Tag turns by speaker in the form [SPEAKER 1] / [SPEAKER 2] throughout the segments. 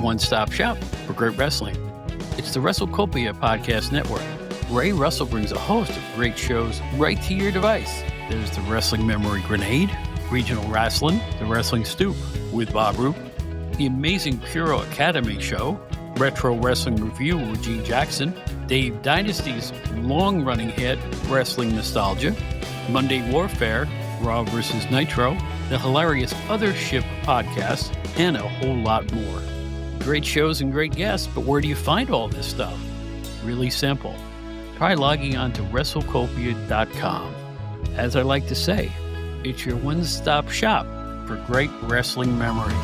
[SPEAKER 1] one-stop shop for great wrestling. It's the WrestleCopia Podcast Network. Ray Russell brings a host of great shows right to your device. There's the Wrestling Memory Grenade, Regional Wrestling, The Wrestling Stoop with Bob Roop, The Amazing Puro Academy Show, Retro Wrestling Review with Gene Jackson, Dave Dynasty's long-running hit, Wrestling Nostalgia, Monday Warfare, Raw vs. Nitro, the hilarious Other Ship podcast, and a whole lot more. Great shows and great guests, but where do you find all this stuff? Really simple. Try logging on to WrestleCopia.com. As I like to say, it's your one-stop shop for great wrestling memories.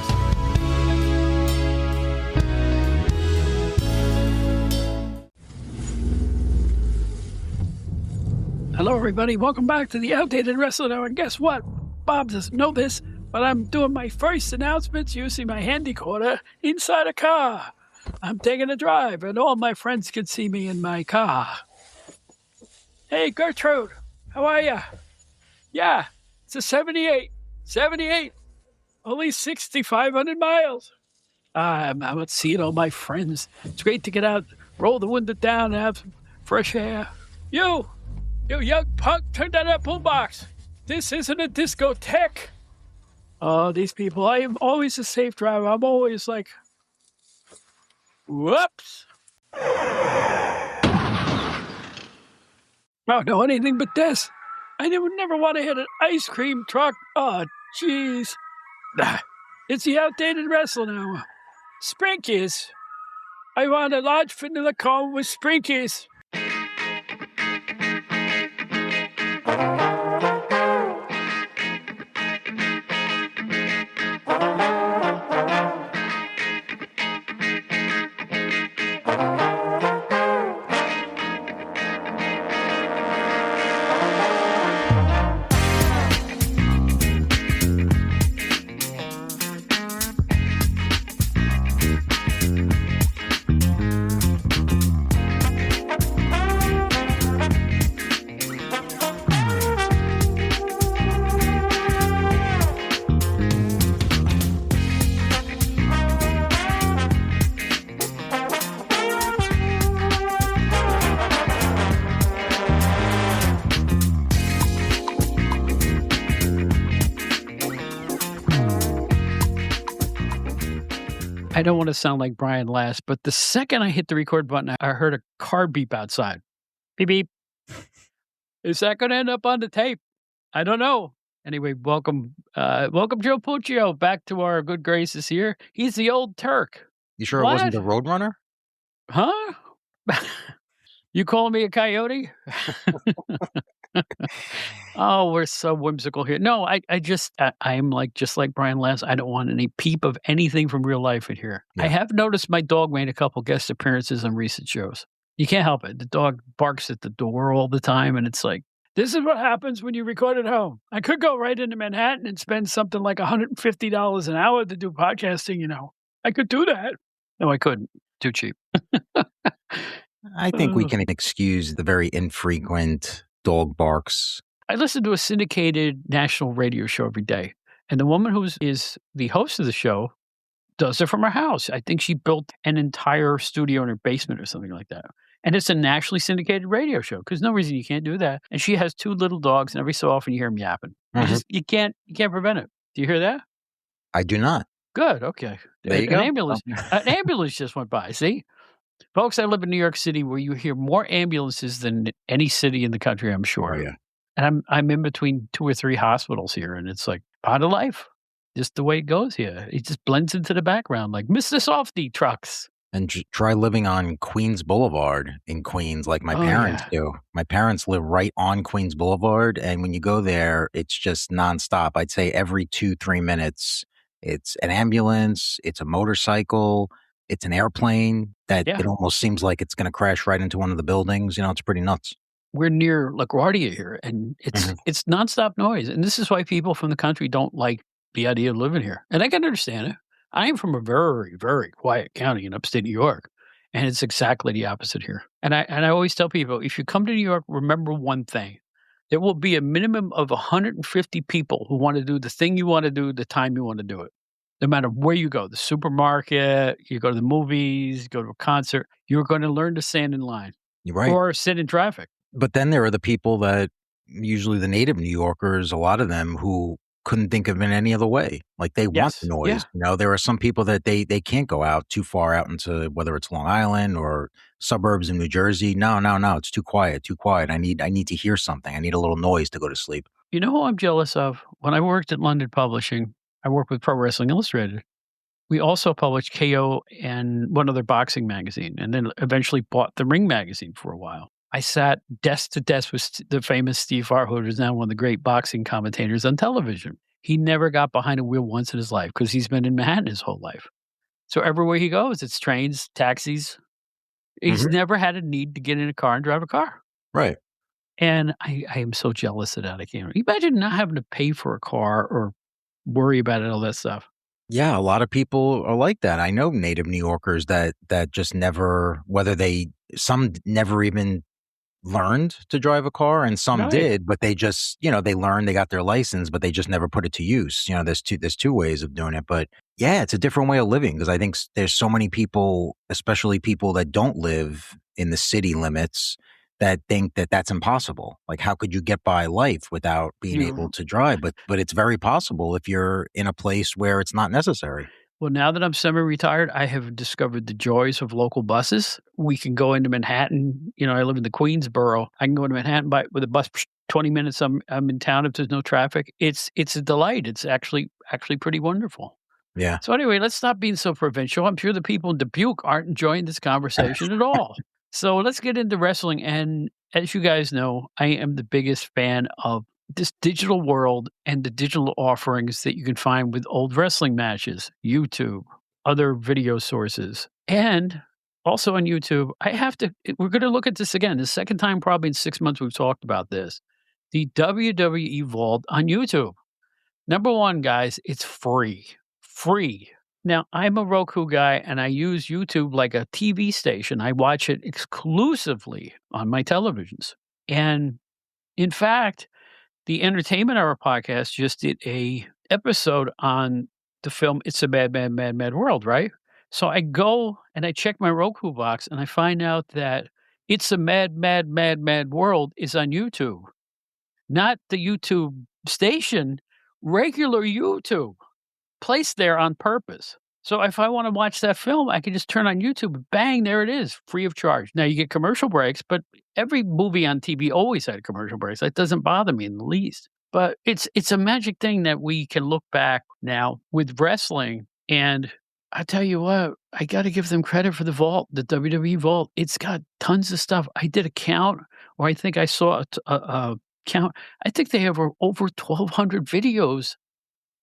[SPEAKER 1] Hello, everybody. Welcome back to the Outdated Wrestling Hour. And guess what? Bob doesn't know this, but I'm doing my first announcements using my handy quarter inside a car. I'm taking a drive, and all my friends can see me in my car. Hey, Gertrude, how are you? Yeah, it's a 78. 78. Only 6,500 miles. I'm out seeing all my friends. It's great to get out, roll the window down, and have some fresh air. You young punk, turn down that boombox. This isn't a discotheque. Oh, these people. I am always a safe driver. I'm always like, whoops. I don't know anything but this. I would never want to hit an ice cream truck. Oh, jeez. It's the Outdated Wrestling Hour. Sprinkies. I want a large vanilla cone with Sprinkies. I don't want to sound like Brian Last, but the second I hit the record button, I heard a car beep outside. Beep, beep. Is that going to end up on the tape? I don't know. Anyway, welcome Joe Puccio back to our good graces here. He's the old Turk.
[SPEAKER 2] You sure it wasn't the Roadrunner?
[SPEAKER 1] Huh? You calling me a coyote? Oh, we're so whimsical here. No, I'm like, just like Brian Last, I don't want any peep of anything from real life in here. Yeah. I have noticed my dog made a couple guest appearances on recent shows. You can't help it. The dog barks at the door all the time, and it's like, this is what happens when you record at home. I could go right into Manhattan and spend something like $150 an hour to do podcasting, you know. I could do that. No, I couldn't. Too cheap.
[SPEAKER 2] I think we can excuse the very infrequent dog barks.
[SPEAKER 1] I listen to a syndicated national radio show every day, and the woman who is the host of the show does it from her house. I think she built an entire studio in her basement or something like that. And it's a nationally syndicated radio show because no reason you can't do that. And she has 2 little dogs, and every so often you hear them yapping. Mm-hmm. You can't prevent it. Do you hear that?
[SPEAKER 2] I do not.
[SPEAKER 1] Good. Okay.
[SPEAKER 2] There you go.
[SPEAKER 1] An ambulance just went by. See? Folks, I live in New York City where you hear more ambulances than any city in the country, I'm sure.
[SPEAKER 2] Oh, yeah.
[SPEAKER 1] And I'm in between 2 or 3 hospitals here, and it's like part of life. Just the way it goes here. It just blends into the background like Mr. Softy trucks.
[SPEAKER 2] And try living on Queens Boulevard in Queens like my parents do. My parents live right on Queens Boulevard, and when you go there, it's just nonstop. I'd say every 2-3 minutes, it's an ambulance, it's a motorcycle, it's an airplane that it almost seems like it's going to crash right into one of the buildings. You know, it's pretty nuts.
[SPEAKER 1] We're near LaGuardia here, and it's nonstop noise. And this is why people from the country don't like the idea of living here. And I can understand it. I am from a very, very quiet county in upstate New York, and it's exactly the opposite here. And I always tell people, if you come to New York, remember one thing. There will be a minimum of 150 people who want to do the thing you want to do, the time you want to do it. No matter where you go, the supermarket, you go to the movies, you go to a concert, you're gonna learn to stand in line
[SPEAKER 2] You're right.
[SPEAKER 1] or sit in traffic.
[SPEAKER 2] But then there are the people that usually the native New Yorkers, a lot of them who couldn't think of it any other way. Like they want the
[SPEAKER 1] Yes.
[SPEAKER 2] noise.
[SPEAKER 1] Yeah.
[SPEAKER 2] You know, there are some people that they can't go out too far out into whether it's Long Island or suburbs in New Jersey. No, no, no, it's too quiet, too quiet. I need to hear something. I need a little noise to go to sleep.
[SPEAKER 1] You know who I'm jealous of? When I worked at London Publishing, I worked with Pro Wrestling Illustrated. We also published KO and one other boxing magazine, and then eventually bought the Ring magazine for a while. I sat desk to desk with the famous Steve Farhood, who's now one of the great boxing commentators on television. He never got behind a wheel once in his life because he's been in Manhattan his whole life. So everywhere he goes, it's trains, taxis. He's
[SPEAKER 2] Mhm.
[SPEAKER 1] never had a need to get in a car and drive a car.
[SPEAKER 2] Right.
[SPEAKER 1] And I am so jealous of that. I can't imagine not having to pay for a car or worry about it, all that stuff.
[SPEAKER 2] Yeah, a lot of people are like that. I know native New Yorkers that just never whether they some never even learned to drive a car and some
[SPEAKER 1] Right.
[SPEAKER 2] did, but they just, they learned, they got their license, but they just never put it to use. There's two ways of doing it, but yeah, it's a different way of living because I think there's so many people, especially people that don't live in the city limits that think that that's impossible. Like how could you get by life without being able
[SPEAKER 1] You
[SPEAKER 2] to drive? But it's very possible if you're in a place where it's not necessary.
[SPEAKER 1] Well, now that I'm semi-retired, I have discovered the joys of local buses. We can go into Manhattan. I live in the Queensboro. I can go into Manhattan with a bus. 20 minutes. I'm in town if there's no traffic. It's a delight. It's actually pretty wonderful.
[SPEAKER 2] Yeah.
[SPEAKER 1] So anyway, let's stop being so provincial. I'm sure the people in Dubuque aren't enjoying this conversation at all. So let's get into wrestling. And as you guys know, I am the biggest fan of this digital world and the digital offerings that you can find with old wrestling matches, YouTube, other video sources, and also on YouTube. We're going to look at this again. The second time, probably in 6 months, we've talked about this. The WWE Vault on YouTube. Number one, guys, it's free. Free. Now, I'm a Roku guy and I use YouTube like a TV station. I watch it exclusively on my televisions. And in fact, the Entertainment Hour podcast just did a episode on the film It's a Mad, Mad, Mad, Mad World, right? So I go and I check my Roku box and I find out that It's a Mad, Mad, Mad, Mad World is on YouTube. Not the YouTube station, regular YouTube, placed there on purpose. So if I want to watch that film, I can just turn on YouTube, bang, there it is, free of charge. Now you get commercial breaks, but every movie on TV always had commercial breaks. That doesn't bother me in the least. But it's a magic thing that we can look back now with wrestling. And I tell you what, I got to give them credit for the vault, the WWE Vault. It's got tons of stuff. I did a count, or I think I saw a count. I think they have over 1,200 videos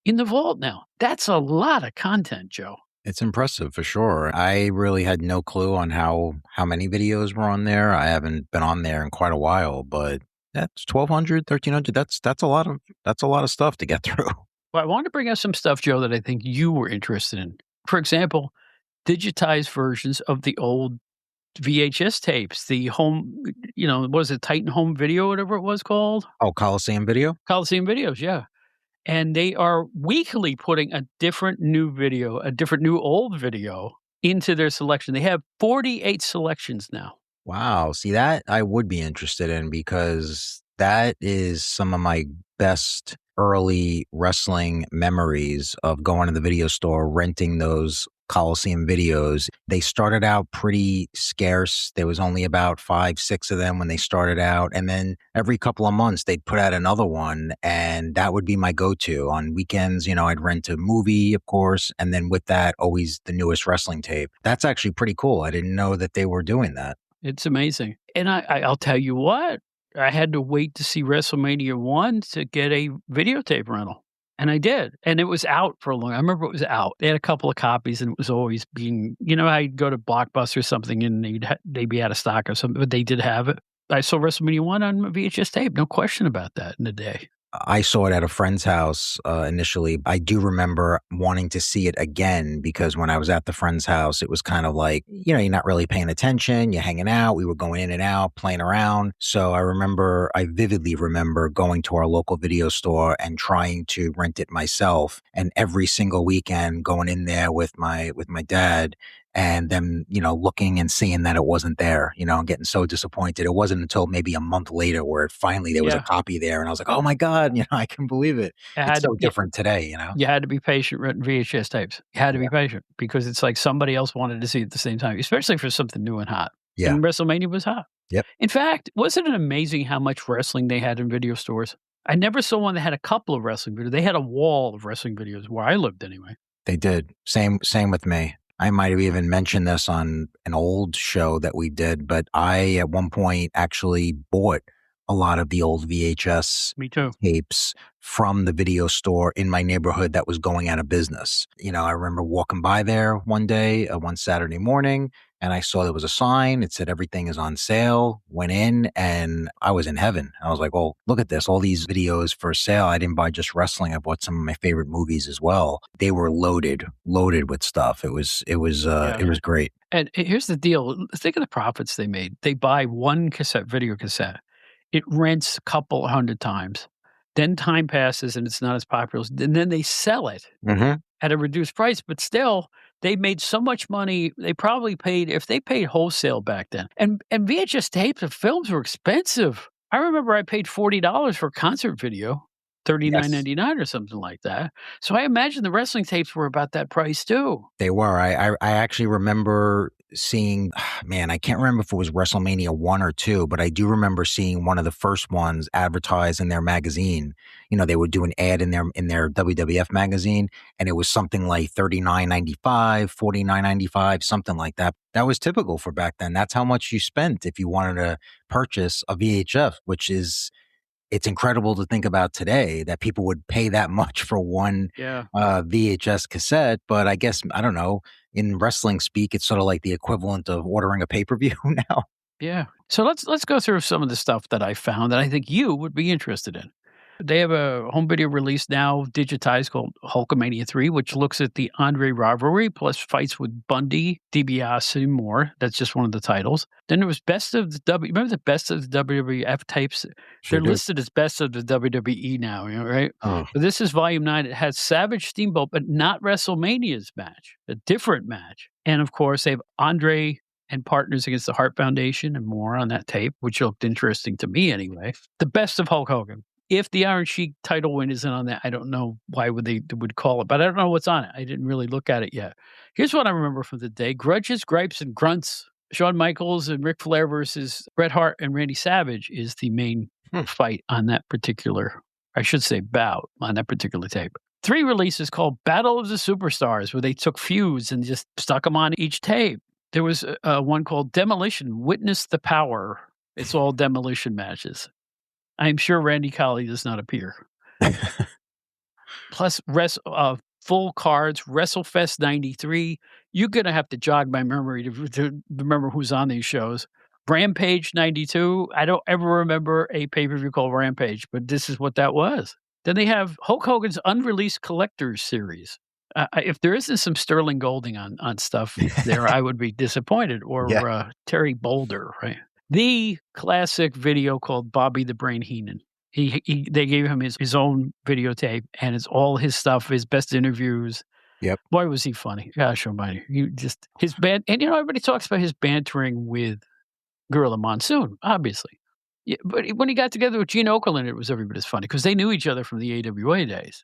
[SPEAKER 1] in the vault now. That's a lot of content, Joe.
[SPEAKER 2] It's impressive for sure. I really had no clue on how many videos were on there. I haven't been on there in quite a while, but that's 1,200, 1,300. That's a lot of stuff to get through.
[SPEAKER 1] Well, I want to bring up some stuff, Joe, that I think you were interested in. For example, digitized versions of the old VHS tapes, the home, what was it, Titan Home Video, whatever it was called?
[SPEAKER 2] Oh, Coliseum Video?
[SPEAKER 1] Coliseum Videos, yeah. And they are weekly putting a different new old video into their selection. They have 48 selections now.
[SPEAKER 2] Wow. See, that I would be interested in because that is some of my best early wrestling memories of going to the video store, renting those Coliseum videos. They started out pretty scarce. There was only about 5, 6 of them when they started out. And then every couple of months, they'd put out another one. And that would be my go-to. On weekends, I'd rent a movie, of course. And then with that, always the newest wrestling tape. That's actually pretty cool. I didn't know that they were doing that.
[SPEAKER 1] It's amazing. And I'll tell you what, I had to wait to see WrestleMania 1 to get a videotape rental. And I did. And it was out for a long I remember it was out. They had a couple of copies and it was always being, how you'd go to Blockbuster or something and they'd be out of stock or something, but they did have it. I saw WrestleMania 1 on VHS tape. No question about that in the day.
[SPEAKER 2] I saw it at a friend's house initially. I do remember wanting to see it again because when I was at the friend's house, it was kind of like, you're not really paying attention. You're hanging out. We were going in and out, playing around. So I vividly remember going to our local video store and trying to rent it myself. And every single weekend going in there with my dad and them, looking and seeing that it wasn't there, and getting so disappointed. It wasn't until maybe a month later where finally there was a copy there, and I was like, oh my God, I can believe it. It's so different today,
[SPEAKER 1] You had to be patient renting VHS tapes. You had to be patient because it's like somebody else wanted to see it at the same time, especially for something new and hot.
[SPEAKER 2] Yeah.
[SPEAKER 1] And WrestleMania was hot.
[SPEAKER 2] Yep.
[SPEAKER 1] In fact, wasn't it amazing how much wrestling they had in video stores? I never saw one that had a couple of wrestling videos. They had a wall of wrestling videos where I lived anyway.
[SPEAKER 2] They did. Same with me. I might have even mentioned this on an old show that we did, but I at one point actually bought a lot of the old VHS
[SPEAKER 1] Me too.
[SPEAKER 2] tapes from the video store in my neighborhood that was going out of business. I remember walking by there one day, one Saturday morning, and I saw there was a sign. It said everything is on sale. Went in and I was in heaven. I was like, well, look at this. All these videos for sale. I didn't buy just wrestling. I bought some of my favorite movies as well. They were loaded with stuff. It was great.
[SPEAKER 1] And here's the deal. Think of the profits they made. They buy one video cassette. It rents a couple hundred times. Then time passes and it's not as popular. And then they sell it at a reduced price. But still, they made so much money. They probably paid, if they paid wholesale back then. And VHS tapes of films were expensive. I remember I paid $40 for a concert video, $39.99 or something like that. So I imagine the wrestling tapes were about that price too.
[SPEAKER 2] They were. I actually remember seeing, man, I can't remember if it was WrestleMania 1 or 2, but I do remember seeing one of the first ones advertised in their magazine. They would do an ad in their WWF magazine, and it was something like $39.95, $49.95, something like that. That was typical for back then. That's how much you spent if you wanted to purchase a VHF, which is, it's incredible to think about today that people would pay that much for one VHS cassette. But I guess, I don't know, in wrestling speak, it's sort of like the equivalent of ordering a pay-per-view now.
[SPEAKER 1] Yeah. So let's go through some of the stuff that I found that I think you would be interested in. They have a home video release now, digitized, called Hulkamania 3, which looks at the Andre rivalry, plus fights with Bundy, DiBiase, and more. That's just one of the titles. Then there was remember the Best of the WWF tapes?
[SPEAKER 2] Sure.
[SPEAKER 1] They're listed as Best of the WWE now, right?
[SPEAKER 2] Oh.
[SPEAKER 1] But this is Volume 9. It has Savage Steamboat, but not WrestleMania's match, a different match. And, of course, they have Andre and Partners Against the Hart Foundation and more on that tape, which looked interesting to me anyway. The Best of Hulk Hogan. If the Iron Sheik title win isn't on that, I don't know why they would call it, but I don't know what's on it. I didn't really look at it yet. Here's what I remember from the day. Grudges, Gripes, and Grunts. Shawn Michaels and Ric Flair versus Bret Hart and Randy Savage is the main fight on that particular, I should say bout, on that particular tape. 3 releases called Battle of the Superstars, where they took feuds and just stuck them on each tape. There was one called Demolition, Witness the Power. It's all demolition matches. I'm sure Randy Colley does not appear. Plus, full cards, WrestleFest 93. You're going to have to jog my memory to remember who's on these shows. Rampage 92. I don't ever remember a pay-per-view called Rampage, but this is what that was. Then they have Hulk Hogan's Unreleased Collectors Series. If there isn't some Sterling Golding on stuff there, I would be disappointed. Or Terry Boulder, right? The classic video called Bobby the Brain Heenan. They gave him his own videotape, and it's all his stuff, his best interviews.
[SPEAKER 2] Yep.
[SPEAKER 1] Boy, was he funny. Gosh almighty. His band, and everybody talks about his bantering with Gorilla Monsoon, obviously. Yeah, but when he got together with Gene Okerlund, it was every bit as funny because they knew each other from the AWA days.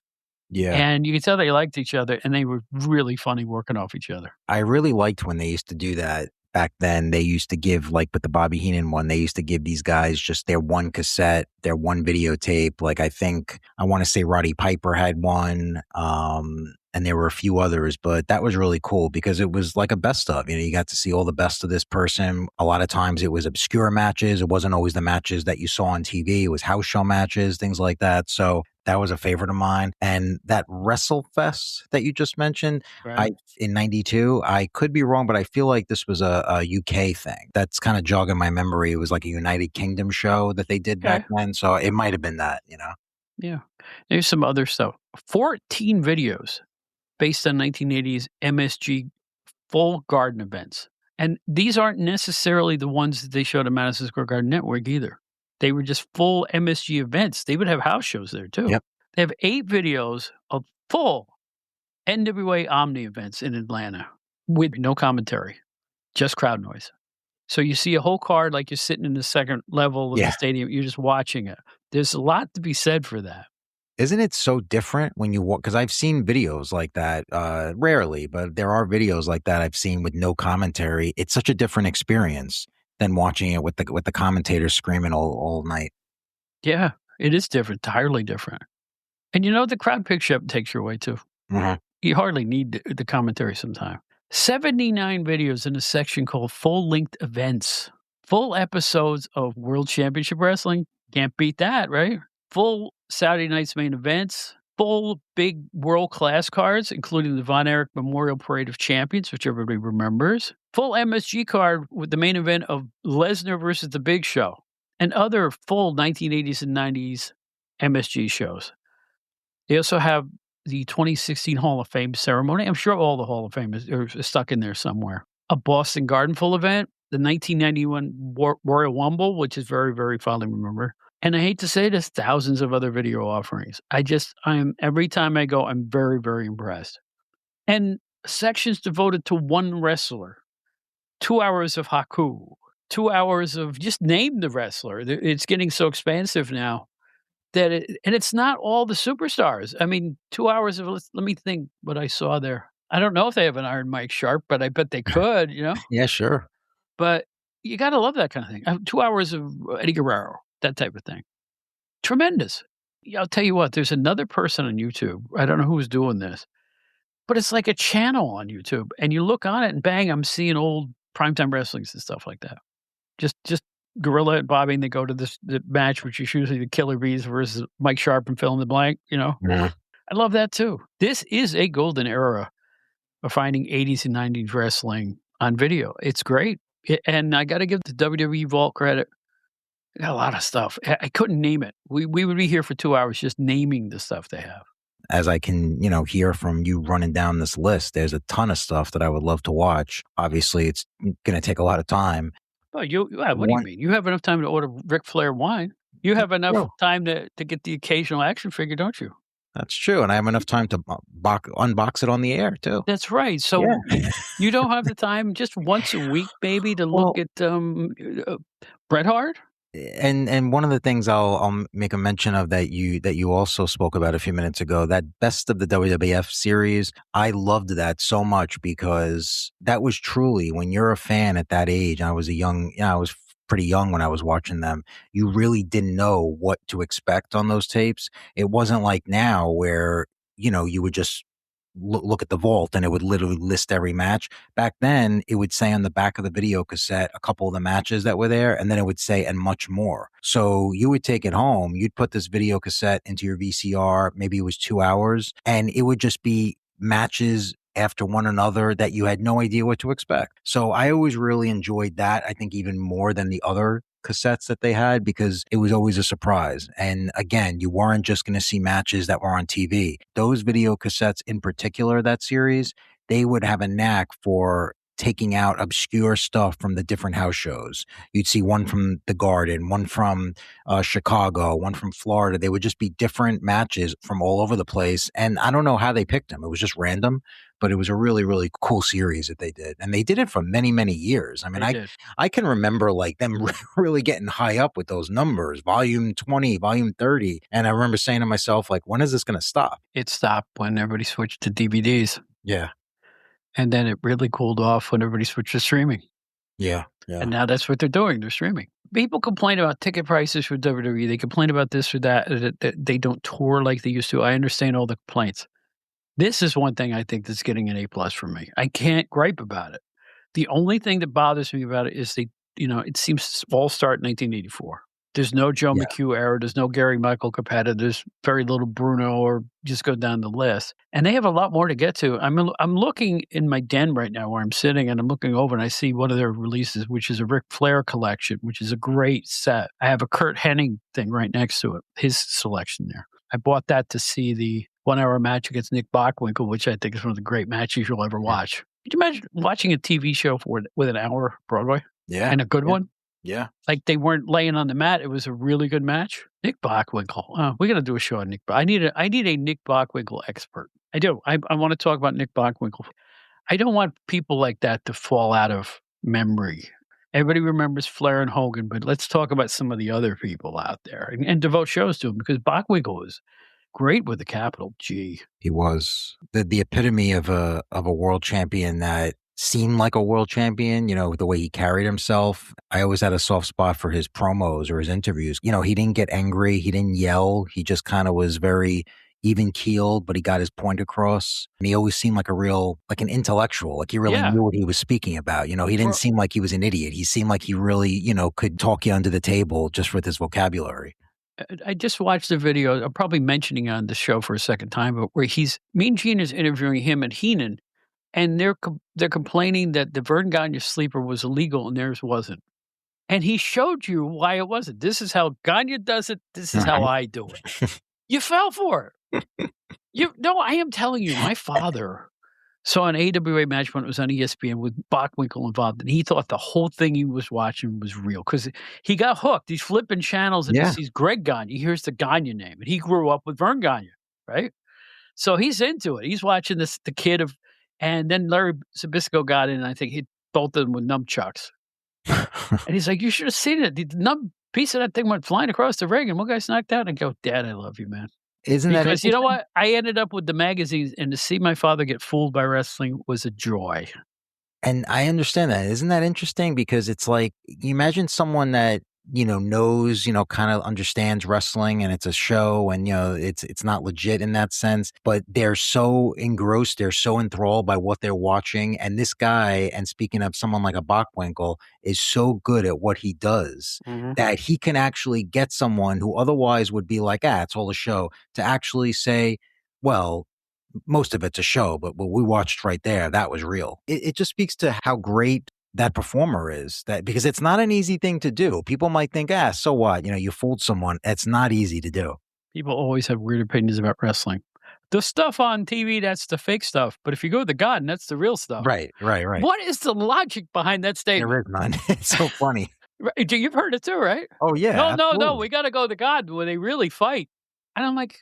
[SPEAKER 2] Yeah.
[SPEAKER 1] And you could tell they liked each other, and they were really funny working off each other.
[SPEAKER 2] I really liked when they used to do that. Back then, they used to give, like with the Bobby Heenan one, they used to give these guys just their one cassette, their one videotape. Like I want to say Roddy Piper had one, and there were a few others, but that was really cool because it was like a best of. You got to see all the best of this person. A lot of times it was obscure matches. It wasn't always the matches that you saw on TV. It was house show matches, things like that. So that was a favorite of mine. And that WrestleFest that you just mentioned,
[SPEAKER 1] right.
[SPEAKER 2] In 92, I could be wrong, but I feel like this was a UK thing. That's kind of jogging my memory. It was like a United Kingdom show that they did back then. So it might have been that,
[SPEAKER 1] Yeah. There's some other stuff. 14 videos based on 1980s MSG full garden events. And these aren't necessarily the ones that they showed on Madison Square Garden Network either. They were just full MSG events. They would have house shows there too.
[SPEAKER 2] Yep.
[SPEAKER 1] They have 8 videos of full NWA Omni events in Atlanta with no commentary, just crowd noise. So you see a whole card like you're sitting in the second level of the
[SPEAKER 2] Yeah.
[SPEAKER 1] stadium. You're just watching it. There's a lot to be said for that.
[SPEAKER 2] Isn't it so different when you walk? Because I've seen videos like that, rarely, but there are videos like that I've seen with no commentary. It's such a different experience than watching it with the commentators screaming all night.
[SPEAKER 1] Yeah, it is different, entirely different. And the crowd picks you up and takes you away too.
[SPEAKER 2] Mhm.
[SPEAKER 1] You hardly need the commentary sometime. 79 videos in a section called full-length events. Full episodes of World Championship Wrestling. Can't beat that, right? Full Saturday night's main events. Full big world-class cards, including the Von Erich Memorial Parade of Champions, which everybody remembers. Full MSG card with the main event of Lesnar versus The Big Show. And other full 1980s and 90s MSG shows. They also have the 2016 Hall of Fame ceremony. I'm sure all the Hall of Fame is stuck in there somewhere. A Boston Garden Full event, the 1991 Royal Rumble, which is very, very fondly remembered. And I hate to say this, thousands of other video offerings. Every time I go, I'm very, very impressed. And sections devoted to one wrestler, 2 hours of Haku, 2 hours of just name the wrestler. It's getting so expansive now. And it's not all the superstars. I mean, 2 hours of let me think what I saw there. I don't know if they have an Iron Mike Sharp, but I bet they could,
[SPEAKER 2] Yeah, sure.
[SPEAKER 1] But you gotta love that kind of thing. 2 hours of Eddie Guerrero, that type of thing. Tremendous. Yeah, I'll tell you what, there's another person on YouTube. I don't know who's doing this, but it's like a channel on YouTube, and you look on it and bang, I'm seeing old primetime wrestlings and stuff like that. Just Gorilla and Bobby, and they go to the match, which is usually the Killer Bees versus Mike Sharp and fill in the blank,
[SPEAKER 2] Mhm.
[SPEAKER 1] I love that too. This is a golden era of finding 80s and 90s wrestling on video. It's great. And I gotta give the WWE Vault credit. They got a lot of stuff. I couldn't name it. We would be here for 2 hours just naming the stuff they have.
[SPEAKER 2] As I can, hear from you running down this list, there's a ton of stuff that I would love to watch. Obviously, it's going to take a lot of time.
[SPEAKER 1] Oh, what do you mean? You have enough time to order Ric Flair wine. You have enough
[SPEAKER 2] True.
[SPEAKER 1] time to get the occasional action figure, don't you?
[SPEAKER 2] That's true, and I have enough time to unbox it on the air too.
[SPEAKER 1] That's right. So
[SPEAKER 2] Yeah.
[SPEAKER 1] you don't have the time just once a week, maybe, to look at Bret Hart?
[SPEAKER 2] And one of the things I'll make a mention of that you also spoke about a few minutes ago, that Best of the WWF series, I loved that so much because that was truly, when you're a fan at that age, I was pretty young when I was watching them, you really didn't know what to expect on those tapes. It wasn't like now where, you would just look at the vault and it would literally list every match. Back then, it would say on the back of the video cassette a couple of the matches that were there, and then it would say and much more. So you would take it home, you'd put this video cassette into your VCR, maybe it was 2 hours, and it would just be matches after one another that you had no idea what to expect. So I always really enjoyed that, I think even more than the other cassettes that they had, because it was always a surprise. And again, you weren't just going to see matches that were on TV. Those video cassettes in particular, that series, they would have a knack for taking out obscure stuff from the different house shows. You'd see one from the Garden, one from Chicago, one from Florida. They would just be different matches from all over the place. And I don't know how they picked them. It was just random, but it was a really, really cool series that they did. And they did it for many, many years. I mean, I can remember like them really getting high up with those numbers, volume 20, volume 30. And I remember saying to myself, like, when is this going to stop?
[SPEAKER 1] It stopped when everybody switched to DVDs.
[SPEAKER 2] Yeah.
[SPEAKER 1] And then it really cooled off when everybody switched to streaming.
[SPEAKER 2] Yeah.
[SPEAKER 1] And now that's what they're doing. They're streaming. People complain about ticket prices for WWE. They complain about this or that they don't tour like they used to. I understand all the complaints. This is one thing I think that's getting an A+ from me. I can't gripe about it. The only thing that bothers me about it is it seems to all start in 1984. There's no Joe McHugh era. There's no Gary Michael Capetta. There's very little Bruno, or just go down the list. And they have a lot more to get to. I'm looking in my den right now where I'm sitting, and I'm looking over and I see one of their releases, which is a Ric Flair collection, which is a great set. I have a Kurt Hennig thing right next to it, his selection there. I bought that to see the 1-hour match against Nick Bockwinkel, which I think is one of the great matches you'll ever watch. Could you imagine watching a TV show with an hour Broadway?
[SPEAKER 2] Yeah.
[SPEAKER 1] And a good one?
[SPEAKER 2] Yeah.
[SPEAKER 1] Like they weren't laying on the mat. It was a really good match. Nick Bockwinkel. We're gonna do a show on Nick. I need a Nick Bockwinkel expert. I do. I want to talk about Nick Bockwinkel. I don't want people like that to fall out of memory. Everybody remembers Flair and Hogan, but let's talk about some of the other people out there and devote shows to them because Bockwinkel was great with the capital G.
[SPEAKER 2] He was the epitome of a world champion that seemed like a world champion, the way he carried himself. I always had a soft spot for his promos or his interviews. He didn't get angry. He didn't yell. He just kind of was very even keeled, but he got his point across. And he always seemed like an intellectual, like he really knew what he was speaking about. He didn't seem like he was an idiot. He seemed like he really, could talk you under the table just with his vocabulary.
[SPEAKER 1] I just watched the video. I'm probably mentioning on the show for a second time, but where Mean Gene is interviewing him and Heenan, and they're complaining that the Vern Gagne sleeper was illegal and theirs wasn't. And he showed you why it wasn't. This is how Gagne does it. This is how I do it. You fell for it. No, I am telling you, my father saw an AWA match when it was on ESPN with Bockwinkel involved, and he thought the whole thing he was watching was real because he got hooked. He's flipping channels and he sees Greg Gagne. He hears the Gagne name, and he grew up with Vern Gagne, right? So he's into it. He's watching the kid and then Larry Zbyszko got in, and I think he bolted him with nunchucks. And he's like, you should have seen it. The numb piece of that thing went flying across the ring, and one guy's knocked out. And I go, Dad, I love you, man. Because you know what? I ended up with the magazines, and to see my father get fooled by wrestling was a joy.
[SPEAKER 2] And I understand that. Isn't that interesting? Because it's like, you imagine someone that, knows, kind of understands wrestling and it's a show and, it's not legit in that sense, but they're so engrossed, they're so enthralled by what they're watching. And this guy, and speaking of someone like a Bockwinkel, is so good at what he does that he can actually get someone who otherwise would be like, it's all a show, to actually say, well, most of it's a show, but what we watched right there, that was real. It just speaks to how great that performer is, because it's not an easy thing to do. People might think, so what? You fooled someone. It's not easy to do.
[SPEAKER 1] People always have weird opinions about wrestling. The stuff on TV, that's the fake stuff. But if you go to God, that's the real stuff.
[SPEAKER 2] Right.
[SPEAKER 1] What is the logic behind that statement?
[SPEAKER 2] There is none. It's so funny.
[SPEAKER 1] Right. You've heard it too, right?
[SPEAKER 2] Oh, yeah.
[SPEAKER 1] No. We got to go to God where they really fight. And I'm like,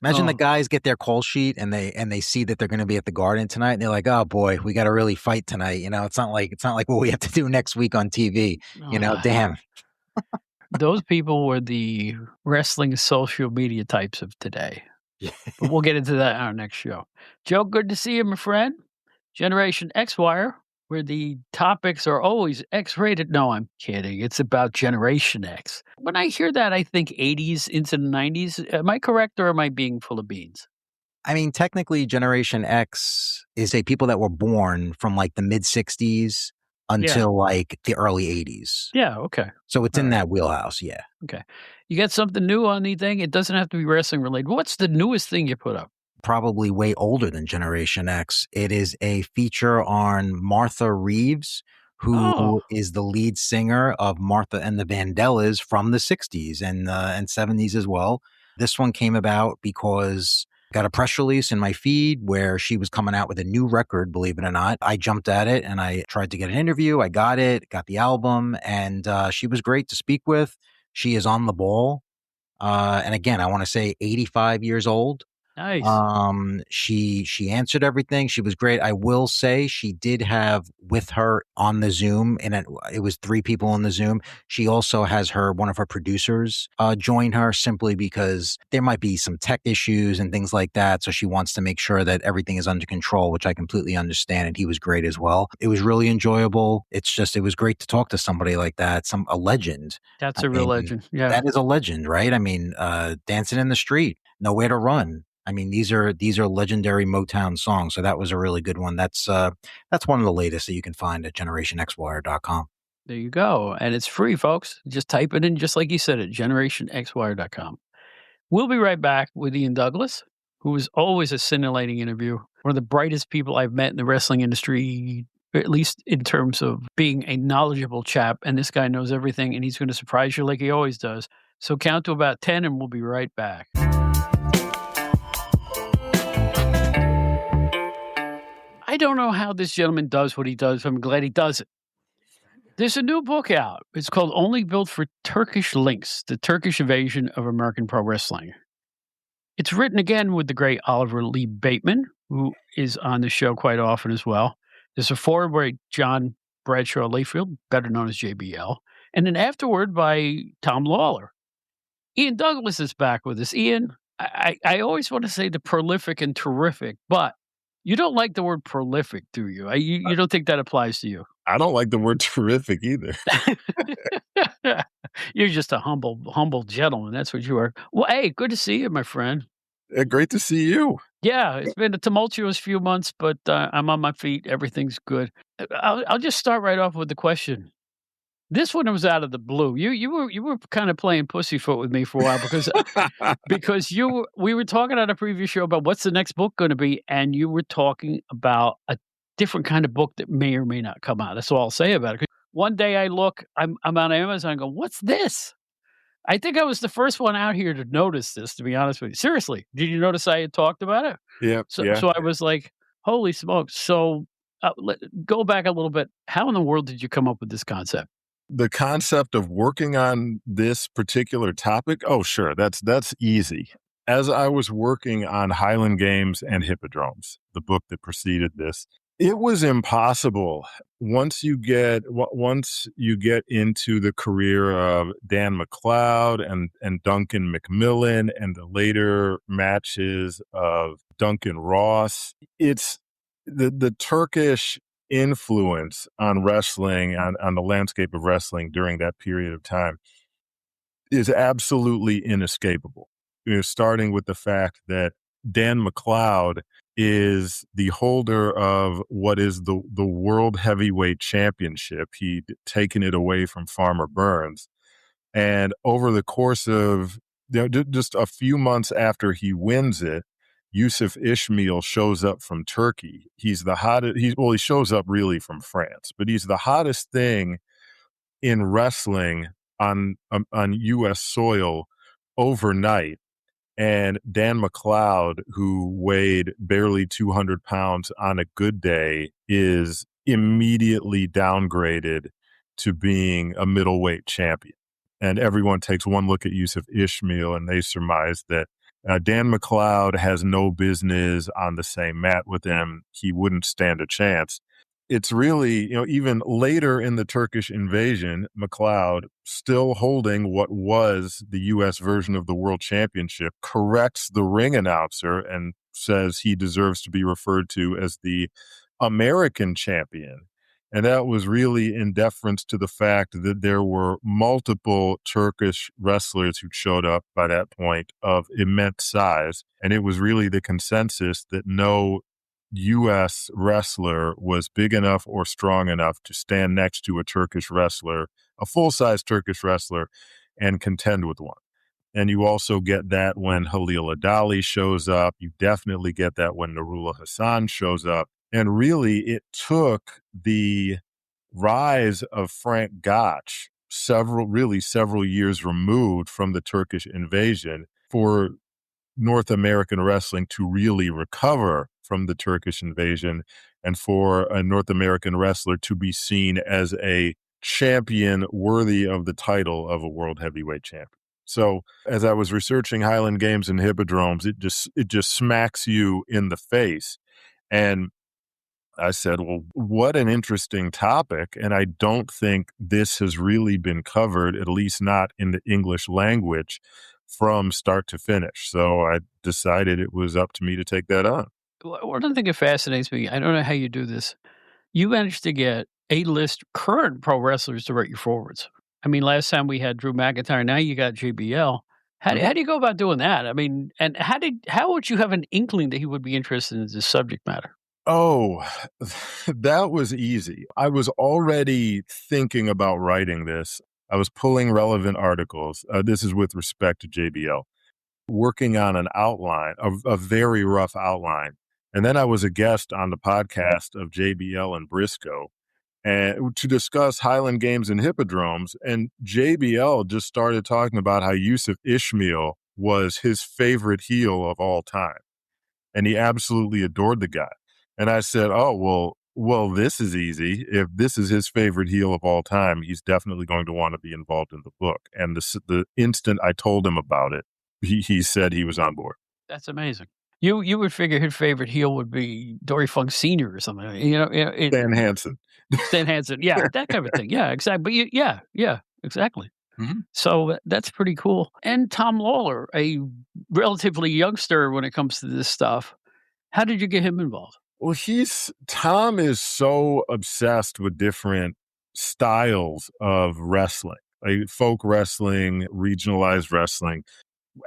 [SPEAKER 2] Imagine the guys get their call sheet and they see that they're going to be at the Garden tonight, and they're like, "Oh boy, we got to really fight tonight." It's not like what we have to do next week on TV. Damn.
[SPEAKER 1] Those people were the wrestling social media types of today. But we'll get into that on our next show. Joe, good to see you, my friend. Generation X Wire, where the topics are always X-rated. No, I'm kidding. It's about Generation X. When I hear that, I think 80s into the 90s. Am I correct, or am I being full of beans?
[SPEAKER 2] I mean, technically, Generation X is people that were born from like the mid-60s until like the early 80s.
[SPEAKER 1] Yeah, okay.
[SPEAKER 2] So it's in that wheelhouse, yeah.
[SPEAKER 1] Okay. You got something new on anything? It doesn't have to be wrestling related. What's the newest thing you put up?
[SPEAKER 2] Probably way older than Generation X. It is a feature on Martha Reeves, who is the lead singer of Martha and the Vandellas from the 60s and 70s as well. This one came about because I got a press release in my feed where she was coming out with a new record, believe it or not. I jumped at it and I tried to get an interview. I got the album, and she was great to speak with. She is on the ball. And again, I want to say 85 years old.
[SPEAKER 1] Nice.
[SPEAKER 2] She answered everything. She was great. I will say she did have with her on the Zoom, and it was 3 people on the Zoom. She also has one of her producers join her, simply because there might be some tech issues and things like that. So she wants to make sure that everything is under control, which I completely understand. And he was great as well. It was really enjoyable. It was great to talk to somebody like that, a legend.
[SPEAKER 1] That's a real legend. Yeah,
[SPEAKER 2] that is a legend, right? I mean, Dancing in the Street, Nowhere to Run. I mean, these are legendary Motown songs. So that was a really good one. That's one of the latest that you can find at generationxwire.com.
[SPEAKER 1] There you go. And it's free, folks. Just type it in, just like you said, at generationxwire.com. We'll be right back with Ian Douglas, who is always a scintillating interview. One of the brightest people I've met in the wrestling industry, at least in terms of being a knowledgeable chap. And this guy knows everything, and he's going to surprise you like he always does. So count to about 10 and we'll be right back. I don't know how this gentleman does what he does. I'm glad he does it. There's a new book out. It's called Only Built for Turkish Links, The Turkish Invasion of American Pro Wrestling. It's written again with the great Oliver Lee Bateman, who is on the show quite often as well. There's a foreword by John Bradshaw Layfield, better known as JBL, and an afterword by Tom Lawler. Ian Douglas is back with us. Ian, I always want to say the prolific and terrific, but you don't like the word prolific, do you? You don't think that applies to you?
[SPEAKER 3] I don't like the word terrific either.
[SPEAKER 1] You're just a humble gentleman. That's what you are. Well, hey, good to see you, my friend.
[SPEAKER 3] Great to see you.
[SPEAKER 1] Yeah, it's been a tumultuous few months, but I'm on my feet. Everything's good. I'll just start right off with the question. This one was out of the blue. You were kind of playing pussyfoot with me for a while because we were talking on a previous show about what's the next book going to be, and you were talking about a different kind of book that may or may not come out. That's all I'll say about it. 'Cause one day I look, I'm on Amazon, I go, what's this? I think I was the first one out here to notice this, to be honest with you. Seriously, did you notice I had talked about it?
[SPEAKER 3] Yeah.
[SPEAKER 1] So I was like, holy smokes. So go back a little bit. How in the world did you come up with this concept?
[SPEAKER 3] The concept of working on this particular topic, oh, sure, that's easy. As I was working on Highland Games and Hippodromes, the book that preceded this, it was impossible once you get into the career of Dan McLeod and Duncan McMillan and the later matches of Duncan Ross. It's the Turkish influence on wrestling, on the landscape of wrestling during that period of time is absolutely inescapable. Starting with the fact that Dan McLeod is the holder of what is the World Heavyweight Championship. He'd taken it away from Farmer Burns. And over the course of just a few months after he wins it, Yusuf Ishmael shows up from Turkey. He's the hottest. He shows up really from France, but he's the hottest thing in wrestling on U.S. soil overnight. And Dan McLeod, who weighed barely 200 pounds on a good day, is immediately downgraded to being a middleweight champion. And everyone takes one look at Yusuf Ishmael and they surmise that Dan McLeod has no business on the same mat with him. He wouldn't stand a chance. It's really, even later in the Turkish invasion, McLeod, still holding what was the U.S. version of the World Championship, corrects the ring announcer and says he deserves to be referred to as the American champion. And that was really in deference to the fact that there were multiple Turkish wrestlers who showed up by that point of immense size. And it was really the consensus that no U.S. wrestler was big enough or strong enough to stand next to a Turkish wrestler, a full-size Turkish wrestler, and contend with one. And you also get that when Halil Adali shows up. You definitely get that when Nurullah Hassan shows up. And really, it took the rise of Frank Gotch, several years removed from the Turkish invasion, for North American wrestling to really recover from the Turkish invasion and for a North American wrestler to be seen as a champion worthy of the title of a world heavyweight champion. So as I was researching Highland Games and Hippodromes, it just smacks you in the face. And I said, well, what an interesting topic. And I don't think this has really been covered, at least not in the English language, from start to finish. So I decided it was up to me to take that on.
[SPEAKER 1] One thing that fascinates me, I don't know how you do this. You managed to get A-list current pro wrestlers to write your forwards. I mean, last time we had Drew McIntyre, now you got JBL. How do you go about doing that? I mean, and how would you have an inkling that he would be interested in this subject matter?
[SPEAKER 3] Oh, that was easy. I was already thinking about writing this. I was pulling relevant articles. This is with respect to JBL, working on an outline, a very rough outline. And then I was a guest on the podcast of JBL and Briscoe. and to discuss Highland Games and hippodromes. And JBL just started talking about how Yusuf Ishmael was his favorite heel of all time. And he absolutely adored the guy. And I said, oh, well, this is easy. If this is his favorite heel of all time, he's definitely going to want to be involved in the book. And the instant I told him about it, he said he was on board.
[SPEAKER 1] That's amazing. You would figure his favorite heel would be Dory Funk Sr. or something.
[SPEAKER 3] Stan Hansen.
[SPEAKER 1] Stan Hansen. Yeah, that kind of thing. Yeah, exactly. But yeah, exactly.
[SPEAKER 3] Mm-hmm.
[SPEAKER 1] So that's pretty cool. And Tom Lawler, a relatively youngster when it comes to this stuff. How did you get him involved?
[SPEAKER 3] Well, Tom is so obsessed with different styles of wrestling, like folk wrestling, regionalized wrestling.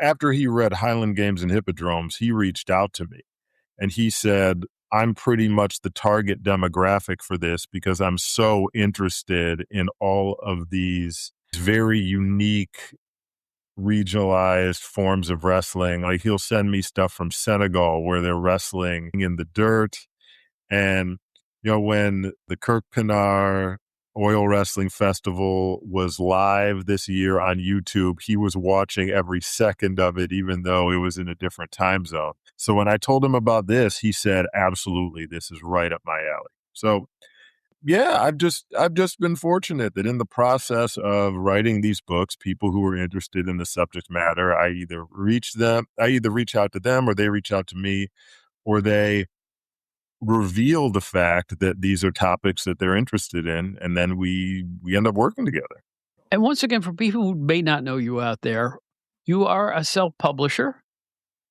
[SPEAKER 3] After he read Highland Games and Hippodromes, he reached out to me and he said, I'm pretty much the target demographic for this because I'm so interested in all of these very unique regionalized forms of wrestling. Like he'll send me stuff from Senegal where they're wrestling in the dirt. And, when the Kirk Pinar Oil Wrestling Festival was live this year on YouTube, he was watching every second of it, even though it was in a different time zone. So when I told him about this, he said, absolutely, this is right up my alley. So yeah, I've just been fortunate that in the process of writing these books, people who are interested in the subject matter, I either reach out to them or they reach out to me, or they reveal the fact that these are topics that they're interested in, and then we end up working together.
[SPEAKER 1] And once again, for people who may not know you out there, you are a self-publisher.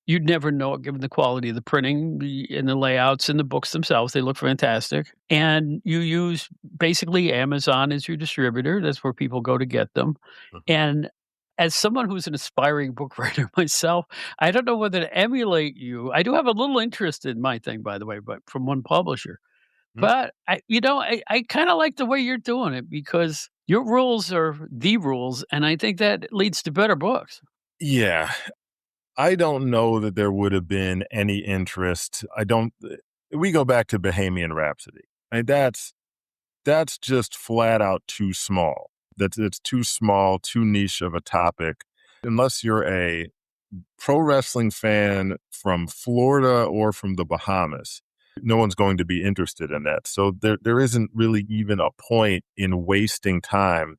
[SPEAKER 1] You'd never know it given the quality of the printing and the layouts and the books themselves. They look fantastic. And you use basically Amazon as your distributor. That's where people go to get them.
[SPEAKER 3] Mhm.
[SPEAKER 1] And as someone who's an aspiring book writer myself, I don't know whether to emulate you. I do have a little interest in my thing, by the way, but from one publisher.
[SPEAKER 3] Mhm.
[SPEAKER 1] But I kind of like the way you're doing it because your rules are the rules. And I think that leads to better books.
[SPEAKER 3] Yeah. I don't know that there would have been any interest. We go back to Bohemian Rhapsody. That's just flat out too small. It's too small, too niche of a topic. Unless you're a pro wrestling fan from Florida or from the Bahamas, no one's going to be interested in that. So there isn't really even a point in wasting time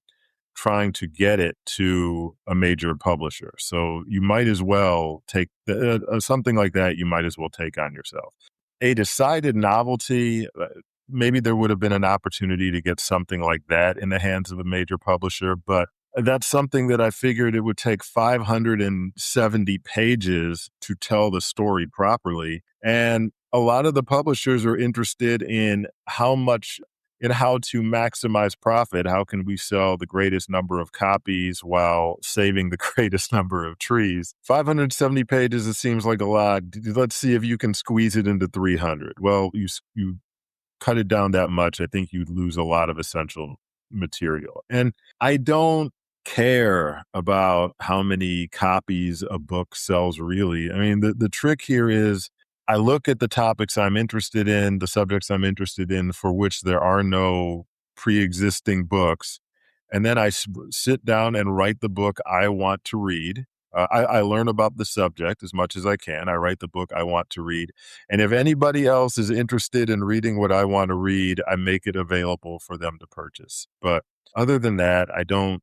[SPEAKER 3] trying to get it to a major publisher. So you might as well take something like that. You might as well take on yourself. A decided novelty, maybe there would have been an opportunity to get something like that in the hands of a major publisher, but that's something that I figured it would take 570 pages to tell the story properly. And a lot of the publishers are interested in how to maximize profit. How can we sell the greatest number of copies while saving the greatest number of trees? 570 pages, it seems like a lot. Let's see if you can squeeze it into 300. Well, you cut it down that much, I think you'd lose a lot of essential material. And I don't care about how many copies a book sells, really. I mean, the trick here is I look at the topics I'm interested in, the subjects I'm interested in, for which there are no pre-existing books, and then I sit down and write the book I want to read. I learn about the subject as much as I can. I write the book I want to read. And if anybody else is interested in reading what I want to read, I make it available for them to purchase. But other than that, I don't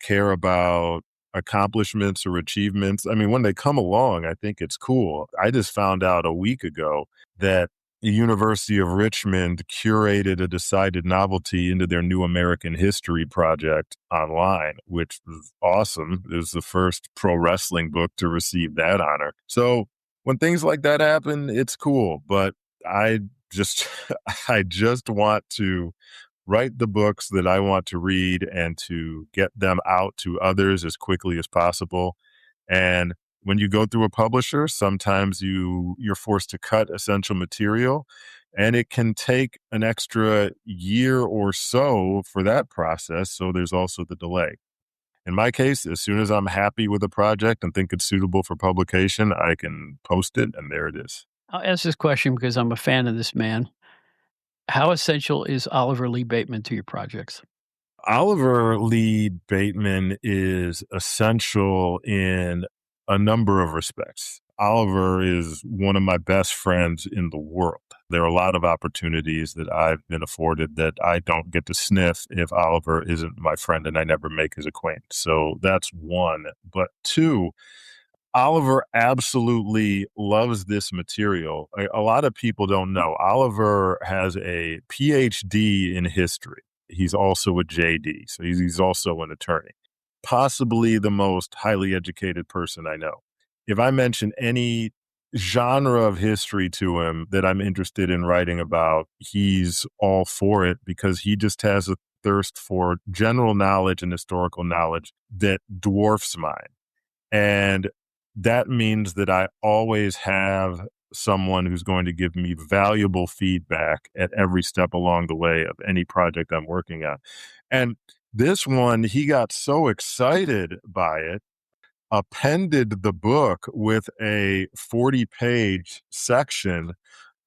[SPEAKER 3] care about accomplishments or achievements. I mean, when they come along, I think it's cool. I just found out a week ago that the University of Richmond curated a decided novelty into their New American History project online, which was awesome. It was the first pro wrestling book to receive that honor. So when things like that happen, it's cool. But I just want to write the books that I want to read and to get them out to others as quickly as possible. And when you go through a publisher, sometimes you're forced to cut essential material, and it can take an extra year or so for that process. So there's also the delay. In my case, as soon as I'm happy with a project and think it's suitable for publication, I can post it, and there it is.
[SPEAKER 1] I'll ask this question because I'm a fan of this man. How essential is Oliver Lee Bateman to your projects?
[SPEAKER 3] Oliver Lee Bateman is essential in a number of respects. Oliver is one of my best friends in the world. There are a lot of opportunities that I've been afforded that I don't get to sniff if Oliver isn't my friend and I never make his acquaintance. So that's one. But two, Oliver absolutely loves this material. A lot of people don't know. Oliver has a PhD in history. He's also a JD, so he's also an attorney, possibly the most highly educated person I know. If I mention any genre of history to him that I'm interested in writing about, he's all for it because he just has a thirst for general knowledge and historical knowledge that dwarfs mine. And that means that I always have someone who's going to give me valuable feedback at every step along the way of any project I'm working on. And this one, he got so excited by it, appended the book with a 40-page section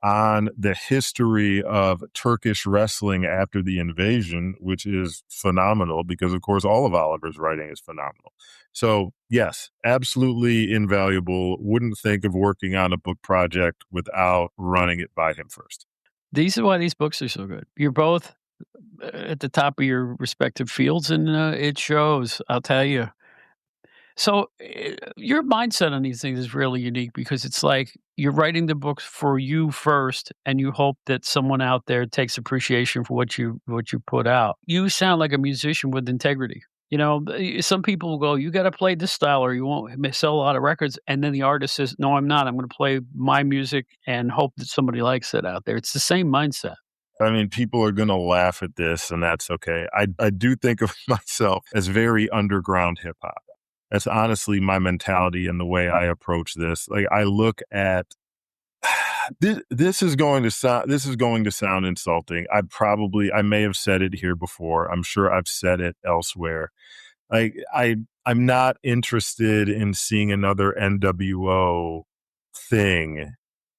[SPEAKER 3] on the history of Turkish wrestling after the invasion, which is phenomenal because, of course, all of Oliver's writing is phenomenal. So, yes, absolutely invaluable. Wouldn't think of working on a book project without running it by him first.
[SPEAKER 1] These are why these books are so good. You're both at the top of your respective fields, and it shows, I'll tell you. So, your mindset on these things is really unique because it's like you're writing the books for you first, and you hope that someone out there takes appreciation for what you put out. You sound like a musician with integrity. Some people will go, "You got to play this style, or you won't sell a lot of records." And then the artist says, "No, I'm not. I'm going to play my music and hope that somebody likes it out there." It's the same mindset.
[SPEAKER 3] I mean, people are going to laugh at this, and that's okay. I do think of myself as very underground hip hop. That's honestly my mentality and the way I approach this. Like I look at this is going to sound insulting. I may have said it here before. I'm sure I've said it elsewhere. Like I'm not interested in seeing another NWO thing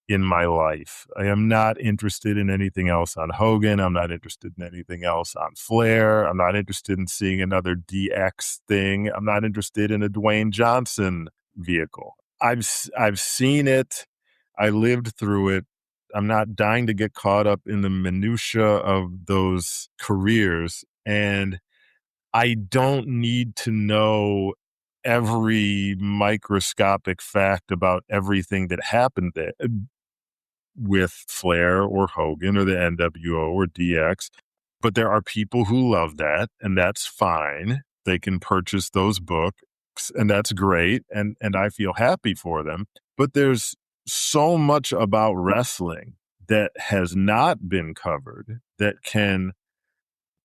[SPEAKER 3] in my life. I am not interested in anything else on Hogan. I'm not interested in anything else on Flair. I'm not interested in seeing another DX thing. I'm not interested in a Dwayne Johnson vehicle. I've seen it. I lived through it. I'm not dying to get caught up in the minutia of those careers, and I don't need to know every microscopic fact about everything that happened there with Flair or Hogan or the NWO or DX. But there are people who love that, and that's fine. They can purchase those books, and that's great. And I feel happy for them. But there's so much about wrestling that has not been covered that can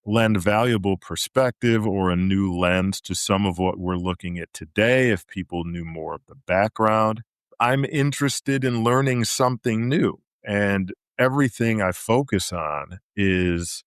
[SPEAKER 3] lend valuable perspective or a new lens to some of what we're looking at today if people knew more of the background. I'm interested in learning something new, and everything I focus on is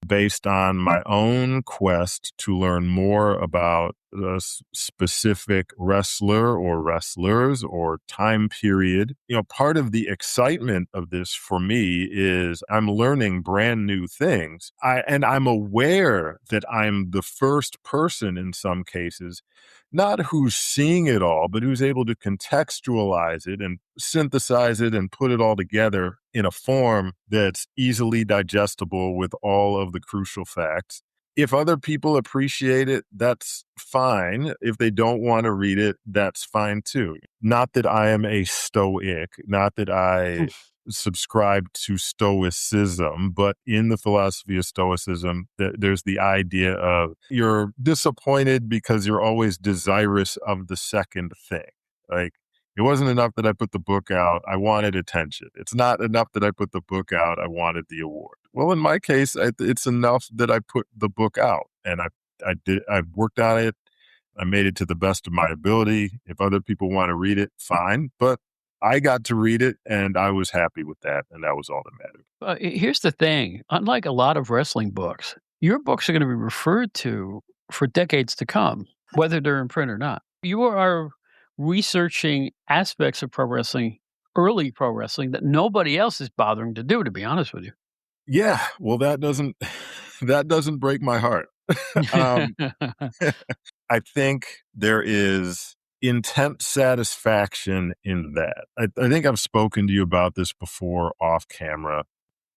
[SPEAKER 3] based on my own quest to learn more about a specific wrestler or wrestlers or time period. Part of the excitement of this for me is I'm learning brand new things. And I'm aware that I'm the first person in some cases, not who's seeing it all, but who's able to contextualize it and synthesize it and put it all together in a form that's easily digestible with all of the crucial facts. If other people appreciate it, that's fine. If they don't want to read it, that's fine too. Not that I am a stoic, not that I subscribe to stoicism, but in the philosophy of stoicism, there's the idea of you're disappointed because you're always desirous of the second thing. Like, it wasn't enough that I put the book out. I wanted attention. It's not enough that I put the book out. I wanted the award. Well, in my case, it's enough that I put the book out, and I worked on it. I made it to the best of my ability. If other people want to read it, fine. But I got to read it, and I was happy with that, and that was all that mattered.
[SPEAKER 1] Here's the thing. Unlike a lot of wrestling books, your books are going to be referred to for decades to come, whether they're in print or not. You are researching aspects of pro wrestling, early pro wrestling, that nobody else is bothering to do, to be honest with you.
[SPEAKER 3] Yeah, well, that doesn't that doesn't break my heart. Um, I think there is intense satisfaction in that. I think I've spoken to you about this before off camera,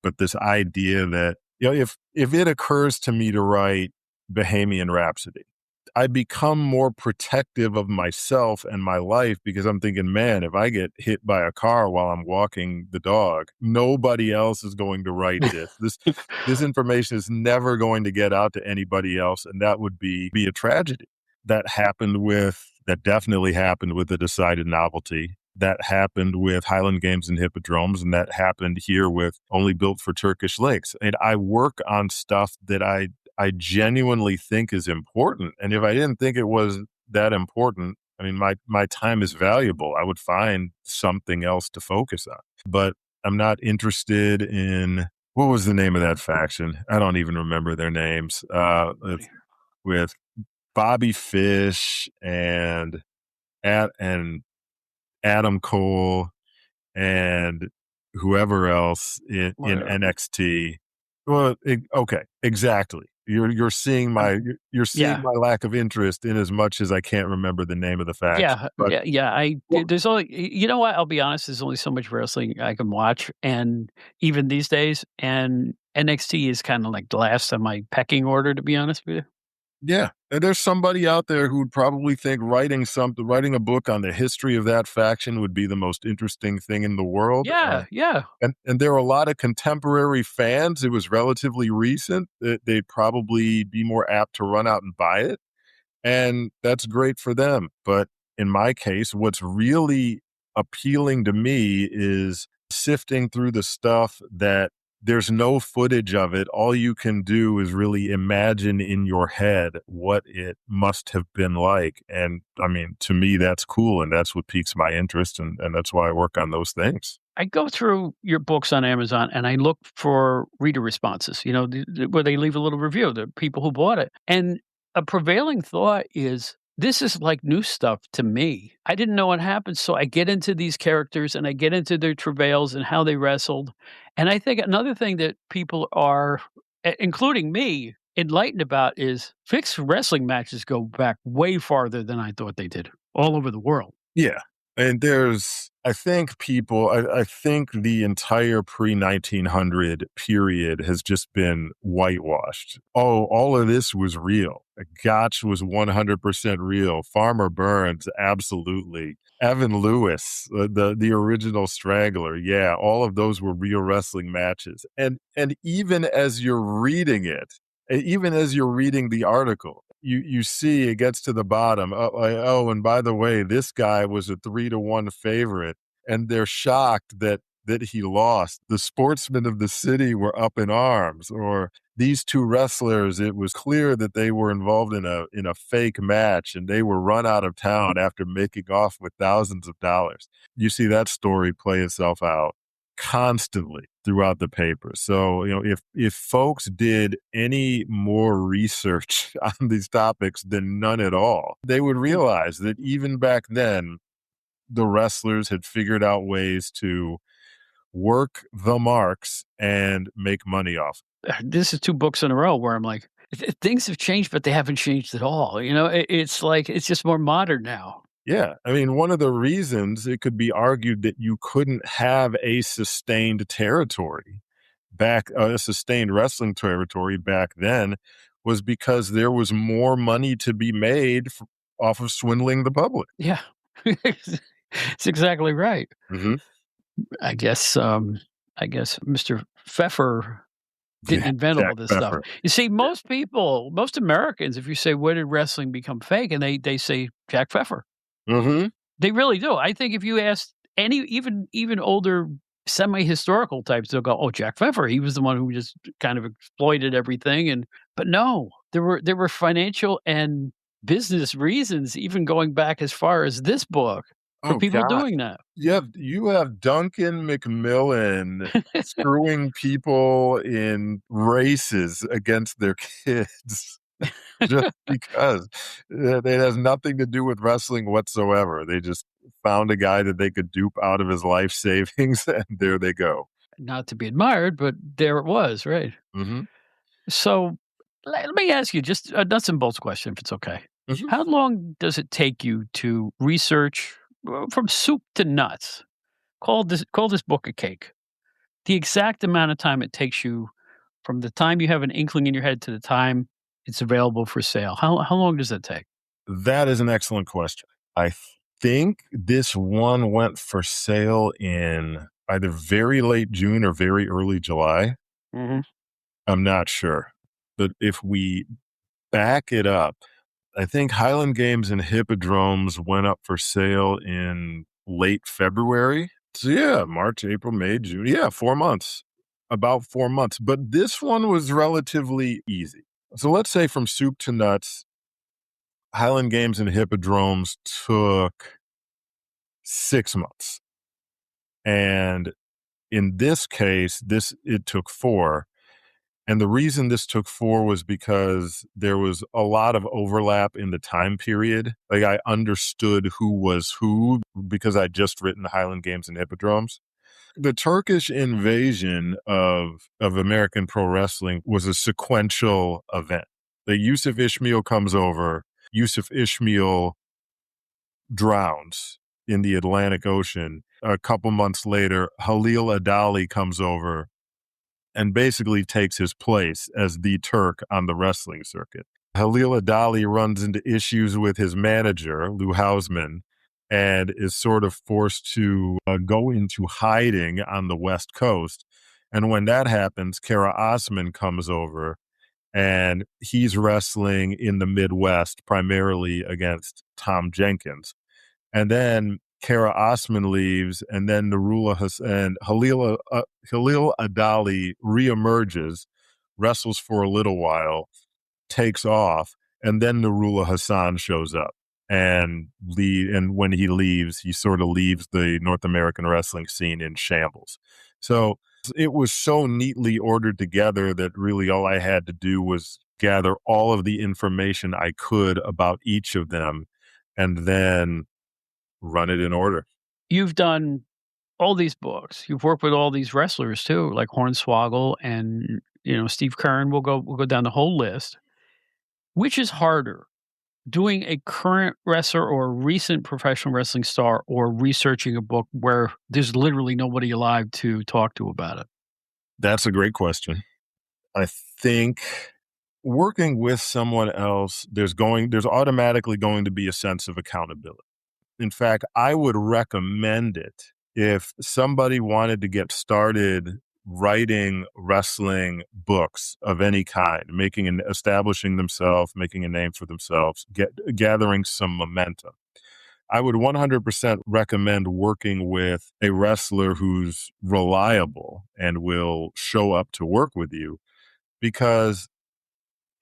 [SPEAKER 3] but this idea that, if it occurs to me to write Bohemian Rhapsody, I become more protective of myself and my life because I'm thinking, man, if I get hit by a car while I'm walking the dog, nobody else is going to write this. This information is never going to get out to anybody else, and that would be a tragedy. That definitely happened with the Decided Novelty. That happened with Highland Games and Hippodromes, and that happened here with Only Built for Turkish Links. And I work on stuff that I genuinely think is important. And if I didn't think it was that important, I mean, my time is valuable. I would find something else to focus on. But I'm not interested in, what was the name of that faction? I don't even remember their names. With Bobby Fish and Adam Cole and whoever else in NXT. Well, okay, exactly. You're seeing you're seeing
[SPEAKER 1] Yeah.
[SPEAKER 3] my lack of interest in as much as I can't remember the name of the faction.
[SPEAKER 1] Yeah,
[SPEAKER 3] But
[SPEAKER 1] there's only, you know what? I'll be honest. There's only so much wrestling I can watch, and even these days, and NXT is kind of like the last on my pecking order, to be honest with you.
[SPEAKER 3] yeah, and there's somebody out there who would probably think writing a book on the history of that faction would be the most interesting thing in the world.
[SPEAKER 1] Yeah, yeah.
[SPEAKER 3] And there are a lot of contemporary fans. It was relatively recent. They'd probably be more apt to run out and buy it. And that's great for them. But in my case, what's really appealing to me is sifting through the stuff that there's no footage of it. All you can do is really imagine in your head what it must have been like. And I mean, to me, that's cool. And that's what piques my interest. And that's why I work on those things.
[SPEAKER 1] I go through your books on Amazon and I look for reader responses, where they leave a little review, the people who bought it. And a prevailing thought is, this is like new stuff to me. I didn't know what happened. So I get into these characters and I get into their travails and how they wrestled. And I think another thing that people are, including me, enlightened about is fixed wrestling matches go back way farther than I thought they did, all over the world.
[SPEAKER 3] Yeah. And I think I think the entire pre-1900 period has just been whitewashed. Oh, all of this was real. Gotch was 100% real. Farmer Burns, absolutely. Evan Lewis, the original Straggler, yeah, all of those were real wrestling matches. And even as you're reading it, even as you're reading the article, you see it gets to the bottom. And by the way, this guy was a 3-1 favorite, and they're shocked that he lost. The sportsmen of the city were up in arms, or these two wrestlers, it was clear that they were involved in a fake match, and they were run out of town after making off with thousands of dollars. You see that story play itself out constantly throughout the paper. So, if folks did any more research on these topics than none at all, they would realize that even back then, the wrestlers had figured out ways to work the marks and make money off.
[SPEAKER 1] This is 2 books in a row where I'm like, things have changed, but they haven't changed at all. It's like, it's just more modern now.
[SPEAKER 3] Yeah. I mean, one of the reasons it could be argued that you couldn't have a sustained territory a sustained wrestling territory back then was because there was more money to be made off of swindling the public.
[SPEAKER 1] Yeah. It's exactly right.
[SPEAKER 3] Mm-hmm.
[SPEAKER 1] I guess Mr. Pfeffer didn't invent all this stuff. You see, most Americans, if you say, where did wrestling become fake? And they say Jack Pfeffer.
[SPEAKER 3] Mm-hmm.
[SPEAKER 1] They really do. I think if you ask any, even older semi-historical types, they'll go, "Oh, Jack Pfeffer, he was the one who just kind of exploited everything." But no, there were financial and business reasons, even going back as far as this book, for people doing that.
[SPEAKER 3] You have Duncan McMillan screwing people in races against their kids. Just because it has nothing to do with wrestling whatsoever. They just found a guy that they could dupe out of his life savings, and there they go.
[SPEAKER 1] not to be admired, but there it was, right?
[SPEAKER 3] Mm-hmm.
[SPEAKER 1] So let me ask you just a nuts and bolts question, if it's okay.
[SPEAKER 3] Mm-hmm.
[SPEAKER 1] How long does it take you to research from soup to nuts? Call this book a cake. The exact amount of time it takes you from the time you have an inkling in your head to the time it's available for sale. How long does that take?
[SPEAKER 3] That is an excellent question. I think this one went for sale in either very late June or very early July.
[SPEAKER 1] Mhm.
[SPEAKER 3] I'm not sure. But if we back it up, I think Highland Games and Hippodromes went up for sale in late February. So yeah, March, April, May, June. Yeah, 4 months. About 4 months. But this one was relatively easy. So let's say from soup to nuts, Highland Games and Hippodromes took 6 months. And in this case, it took 4. And the reason this took 4 was because there was a lot of overlap in the time period. Like, I understood who was who because I'd just written Highland Games and Hippodromes. The Turkish invasion of American pro wrestling was a sequential event. The Yusuf Ishmael comes over. Yusuf Ishmael drowns in the Atlantic Ocean. A couple months later, Halil Adali comes over and basically takes his place as the Turk on the wrestling circuit. Halil Adali runs into issues with his manager, Lou Hausman, and is sort of forced to go into hiding on the West Coast. And when that happens, Kara Osman comes over, and he's wrestling in the Midwest, primarily against Tom Jenkins. And then Kara Osman leaves, and then and Halil Adali reemerges, wrestles for a little while, takes off, and then Nurullah Hassan shows up. And when he leaves, he sort of leaves the North American wrestling scene in shambles. So it was so neatly ordered together that really all I had to do was gather all of the information I could about each of them and then run it in order.
[SPEAKER 1] You've done all these books. You've worked with all these wrestlers too, like Hornswoggle and, Steve Kern. We'll go down the whole list. Which is harder, doing a current wrestler or a recent professional wrestling star or researching a book where there's literally nobody alive to talk to about it?
[SPEAKER 3] That's a great question. I think working with someone else, there's automatically going to be a sense of accountability. In fact, I would recommend it if somebody wanted to get started writing wrestling books of any kind, establishing themselves, making a name for themselves, gathering some momentum. I would 100% recommend working with a wrestler who's reliable and will show up to work with you because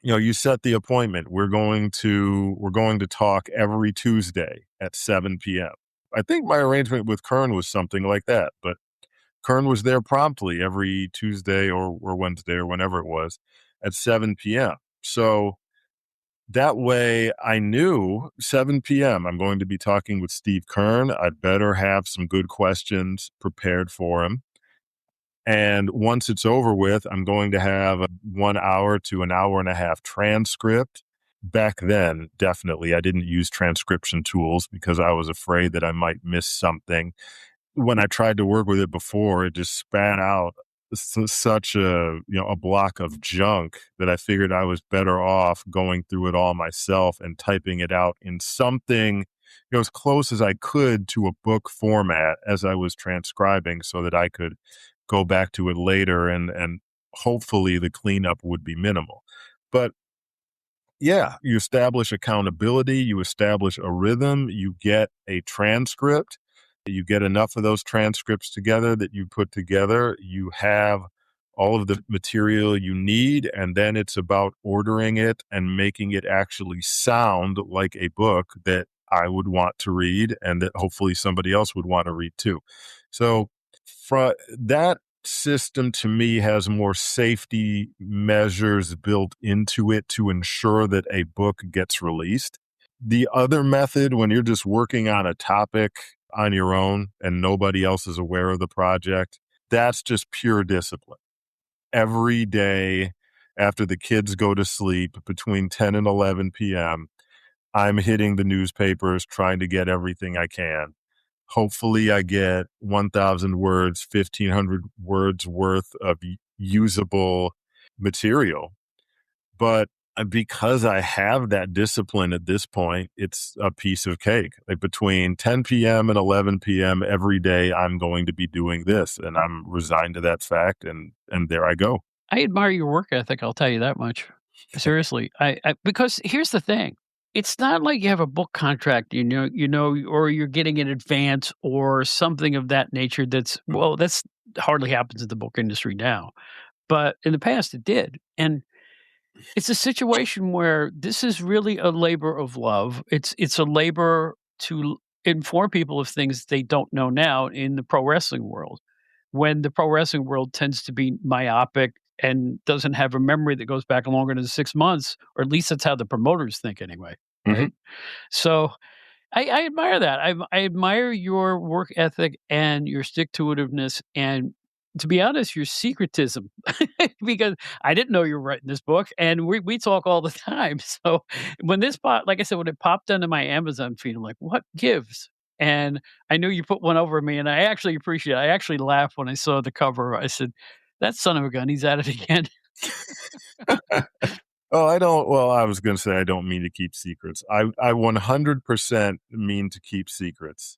[SPEAKER 3] you set the appointment. We're going to talk every Tuesday at 7 p.m. I think my arrangement with Kern was something like that, but Kern was there promptly every Tuesday or Wednesday or whenever it was at 7 p.m. So that way I knew 7 p.m. I'm going to be talking with Steve Kern. I'd better have some good questions prepared for him. And once it's over with, I'm going to have a 1 hour to an hour and a half transcript. Back then, definitely, I didn't use transcription tools because I was afraid that I might miss something. When I tried to work with it before, it just spat out such a block of junk that I figured I was better off going through it all myself and typing it out in something as close as I could to a book format as I was transcribing so that I could go back to it later and hopefully the cleanup would be minimal. But yeah, you establish accountability, you establish a rhythm, you get a transcript, you get enough of those transcripts together that you put together, you have all of the material you need, and then it's about ordering it and making it actually sound like a book that I would want to read and that hopefully somebody else would want to read too. So that system to me has more safety measures built into it to ensure that a book gets released. The other method, when you're just working on a topic on your own and nobody else is aware of the project, That's just pure discipline. Every day after the kids go to sleep between 10 and 11 p.m., I'm hitting the newspapers trying to get everything I can. Hopefully I get 1,000 words, 1,500 words worth of usable material. But because I have that discipline at this point, it's a piece of cake. Like between 10 p.m. and 11 p.m. every day, I'm going to be doing this, and I'm resigned to that fact, and there I go.
[SPEAKER 1] I admire your work ethic, I'll tell you that much. Seriously. I because here's the thing. It's not like you have a book contract, or you're getting in advance or something of that nature that's hardly happens in the book industry now. But in the past it did. And it's a situation where this is really a labor of love. It's a labor to inform people of things they don't know now in the pro wrestling world, when the pro wrestling world tends to be myopic and doesn't have a memory that goes back longer than 6 months, or at least that's how the promoters think anyway, right? So I admire that. I admire your work ethic and your stick-to-itiveness and, to be honest, your secretism, because I didn't know you were writing this book, and we talk all the time. So when like I said, when it popped onto my Amazon feed, I'm like, "What gives?" And I knew you put one over me, and I actually appreciate it. I actually laughed when I saw the cover. I said, "That son of a gun, he's at it again."
[SPEAKER 3] Oh, I don't. Well, I was going to say I don't mean to keep secrets. I 100% mean to keep secrets.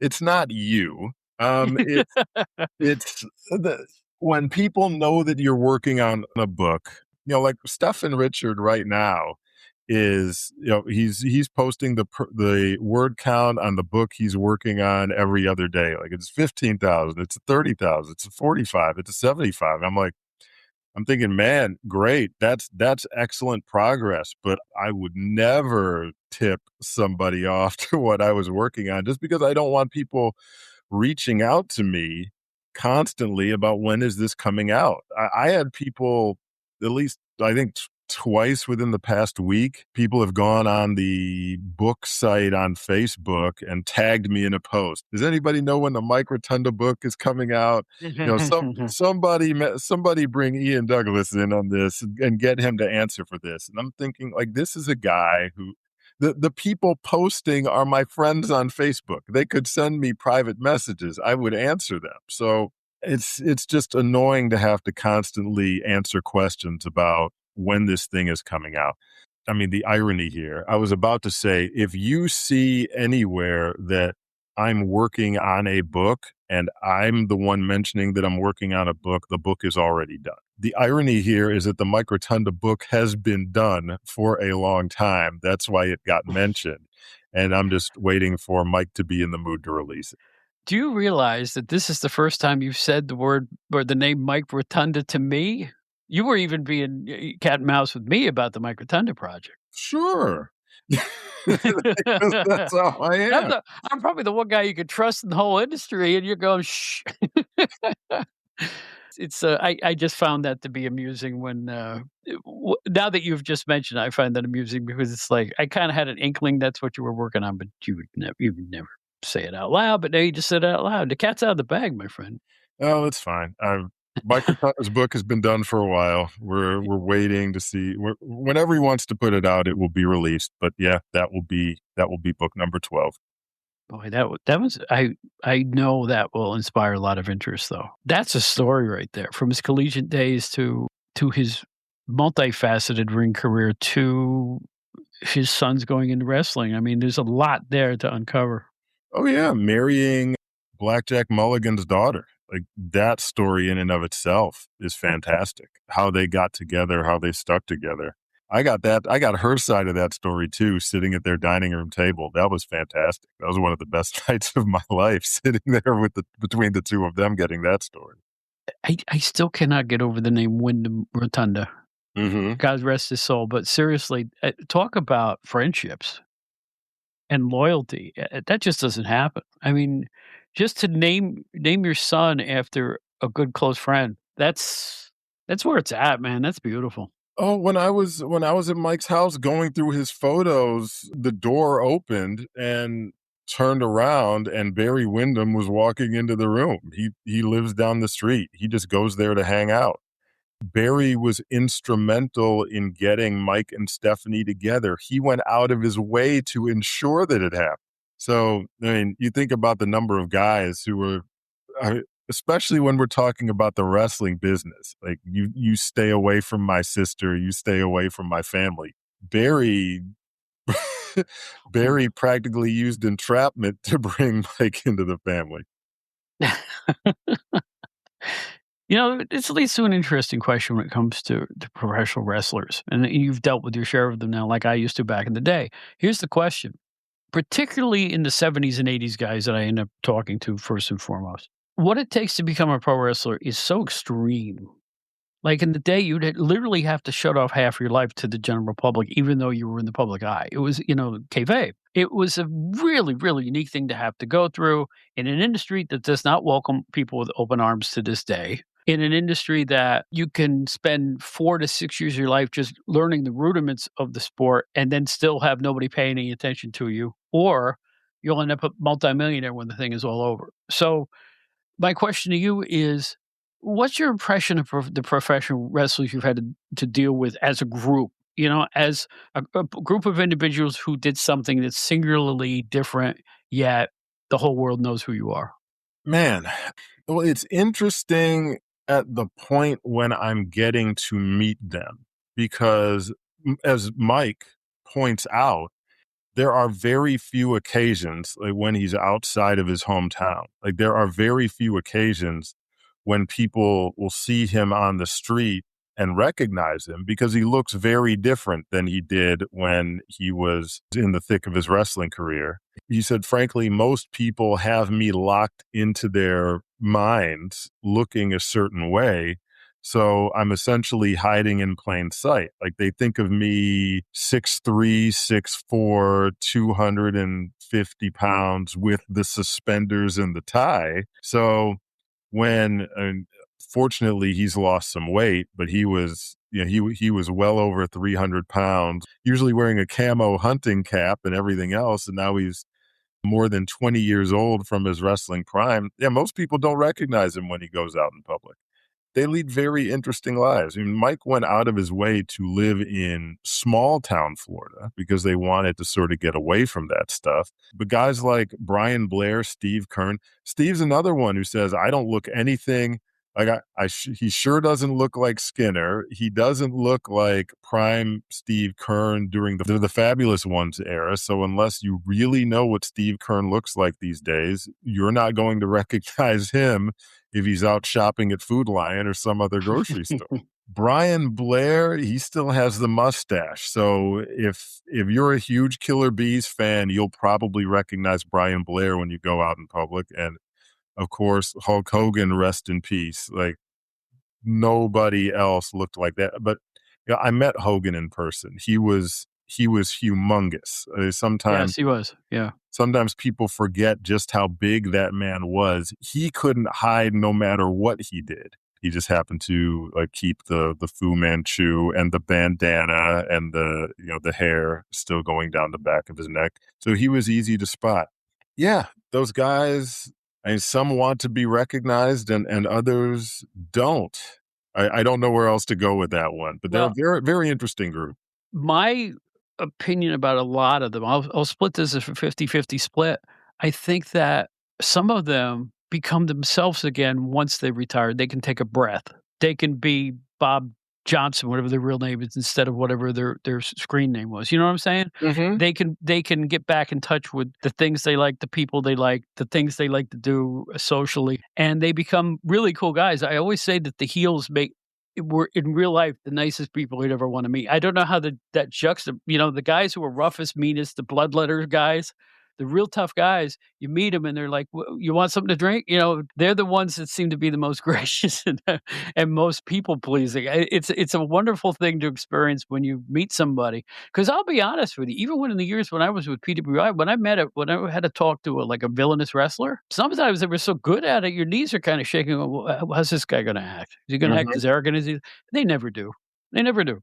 [SPEAKER 3] It's not you. It's when people know that you're working on a book. Like Stefan Richard right now is, he's posting the word count on the book he's working on every other day. Like it's 15,000, it's 30,000, it's 45, it's 75. I'm thinking, man, great. That's excellent progress, but I would never tip somebody off to what I was working on just because I don't want people reaching out to me constantly about when is this coming out. I had people, at least I think twice within the past week, people have gone on the book site on Facebook and tagged me in a post. Does anybody know when the Mike Rotunda book is coming out? Somebody bring Ian Douglas in on this and get him to answer for this. And I'm thinking, like, this is a guy who the people posting are my friends on Facebook. They could send me private messages. I would answer them. So it's just annoying to have to constantly answer questions about when this thing is coming out. I mean, the irony here, I was about to say, if you see anywhere that I'm working on a book and I'm the one mentioning that I'm working on a book, the book is already done. The irony here is that the Mike Rotunda book has been done for a long time. That's why it got mentioned. And I'm just waiting for Mike to be in the mood to release it.
[SPEAKER 1] Do you realize that this is the first time you've said the word or the name Mike Rotunda to me? You were even being cat and mouse with me about the Mike Rotunda project.
[SPEAKER 3] Sure. That's how I am.
[SPEAKER 1] I'm probably the one guy you could trust in the whole industry, and you're going, shh. It's I just found that to be amusing when now that you've just mentioned, I find that amusing because it's like I kind of had an inkling that's what you were working on, but you would never say it out loud. But now you just said it out loud. The cat's out of the bag, my friend.
[SPEAKER 3] Oh, it's fine. Mike Rotunda's book has been done for a while. We're waiting to see whenever he wants to put it out, it will be released. But yeah, that will be book number 12.
[SPEAKER 1] Boy, that was I know that will inspire a lot of interest, though. That's a story right there, from his collegiate days to his multifaceted ring career to his sons going into wrestling. I mean, there's a lot there to uncover.
[SPEAKER 3] Oh yeah, marrying Blackjack Mulligan's daughter. Like that story in and of itself is fantastic. How they got together, how they stuck together. I got her side of that story too, sitting at their dining room table. That was fantastic. That was one of the best nights of my life, sitting there between the two of them getting that story.
[SPEAKER 1] I still cannot get over the name Wyndham Rotunda.
[SPEAKER 3] Mm-hmm.
[SPEAKER 1] God rest his soul. But seriously, talk about friendships and loyalty. That just doesn't happen. I mean, just to name your son after a good close friend, that's where it's at, man. That's beautiful.
[SPEAKER 3] Oh, when I was at Mike's house going through his photos, the door opened and turned around and Barry Windham was walking into the room. He lives down the street. He just goes there to hang out. Barry was instrumental in getting Mike and Stephanie together. He went out of his way to ensure that it happened. So, I mean, you think about the number of guys who were, especially when we're talking about the wrestling business, like you stay away from my sister, you stay away from my family. Barry practically used entrapment to bring Mike into the family.
[SPEAKER 1] This leads to an interesting question when it comes to professional wrestlers. And you've dealt with your share of them now, like I used to back in the day. Here's the question, particularly in the 70s and 80s guys that I end up talking to first and foremost. What it takes to become a pro wrestler is so extreme. Like in the day, you'd literally have to shut off half your life to the general public, even though you were in the public eye. It was, kayfabe. It was a really, really unique thing to have to go through in an industry that does not welcome people with open arms to this day. In an industry that you can spend 4 to 6 years of your life just learning the rudiments of the sport and then still have nobody paying any attention to you, or you'll end up a multimillionaire when the thing is all over. So my question to you is, what's your impression of the professional wrestlers you've had to deal with as a group? As a group of individuals who did something that's singularly different, yet the whole world knows who you are.
[SPEAKER 3] Man, well, it's interesting at the point when I'm getting to meet them because, as Mike points out, there are very few occasions like when he's outside of his hometown. Like there are very few occasions when people will see him on the street and recognize him because he looks very different than he did when he was in the thick of his wrestling career. He said, frankly, most people have me locked into their minds looking a certain way. So I'm essentially hiding in plain sight. Like they think of me 6'3", 6'4", 250 pounds with the suspenders and the tie. So fortunately he's lost some weight, but he was well over 300 pounds, usually wearing a camo hunting cap and everything else. And now he's more than 20 years old from his wrestling prime. Yeah, most people don't recognize him when he goes out in public. They lead very interesting lives. I mean, Mike went out of his way to live in small town Florida because they wanted to sort of get away from that stuff. But guys like Brian Blair, Steve Kern, Steve's another one who says, I don't look anything like he sure doesn't look like Skinner. He doesn't look like prime Steve Kern during the Fabulous Ones era. So unless you really know what Steve Kern looks like these days, you're not going to recognize him if he's out shopping at Food Lion or some other grocery store. Brian Blair, he still has the mustache. So if you're a huge Killer Bees fan, you'll probably recognize Brian Blair when you go out in public. And of course, Hulk Hogan, rest in peace. Like nobody else looked like that. But I met Hogan in person. He was humongous. Sometimes
[SPEAKER 1] Yes, he was. Yeah.
[SPEAKER 3] Sometimes people forget just how big that man was. He couldn't hide no matter what he did. He just happened to keep the Fu Manchu and the bandana and the hair still going down the back of his neck. So he was easy to spot. Yeah, those guys, I mean, some want to be recognized and others don't. I don't know where else to go with that one, but they're a very, very interesting group.
[SPEAKER 1] My opinion about a lot of them, I'll split this as a 50-50 split. I think that some of them become themselves again once they retire. They can take a breath. They can be Bob Johnson, whatever their real name is, instead of whatever their screen name was. You know what I'm saying?
[SPEAKER 3] Mm-hmm.
[SPEAKER 1] They can get back in touch with the things they like, the people they like, the things they like to do socially, and they become really cool guys. I always say that the heels were in real life the nicest people you'd ever want to meet. I don't know how that the guys who are roughest, meanest, the bloodletter guys, the real tough guys, you meet them and they're like, you want something to drink? They're the ones that seem to be the most gracious and most people pleasing. It's a wonderful thing to experience when you meet somebody. Because I'll be honest with you, even in the years when I was with PWI, when I had to talk to a villainous wrestler, sometimes they were so good at it, your knees are kind of shaking. How's this guy going to act? Is he going to act as arrogant as he? They never do. They never do.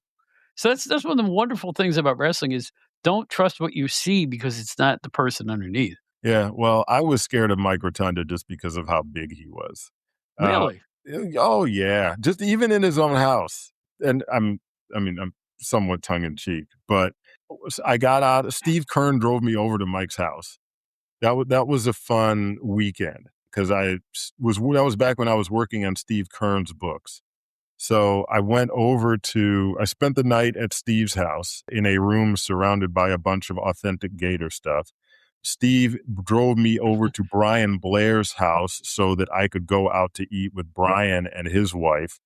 [SPEAKER 1] So that's one of the wonderful things about wrestling is don't trust what you see because it's not the person underneath.
[SPEAKER 3] Yeah, well, I was scared of Mike Rotunda just because of how big he was. Uh,
[SPEAKER 1] Really?
[SPEAKER 3] oh, yeah, just even in his own house, and I'm somewhat tongue in cheek, but I got out Steve Kern drove me over to Mike's house. That was a fun weekend because that was back when I was working on Steve Kern's books. So I spent the night at Steve's house in a room surrounded by a bunch of authentic Gator stuff. Steve drove me over to Brian Blair's house so that I could go out to eat with Brian and his wife.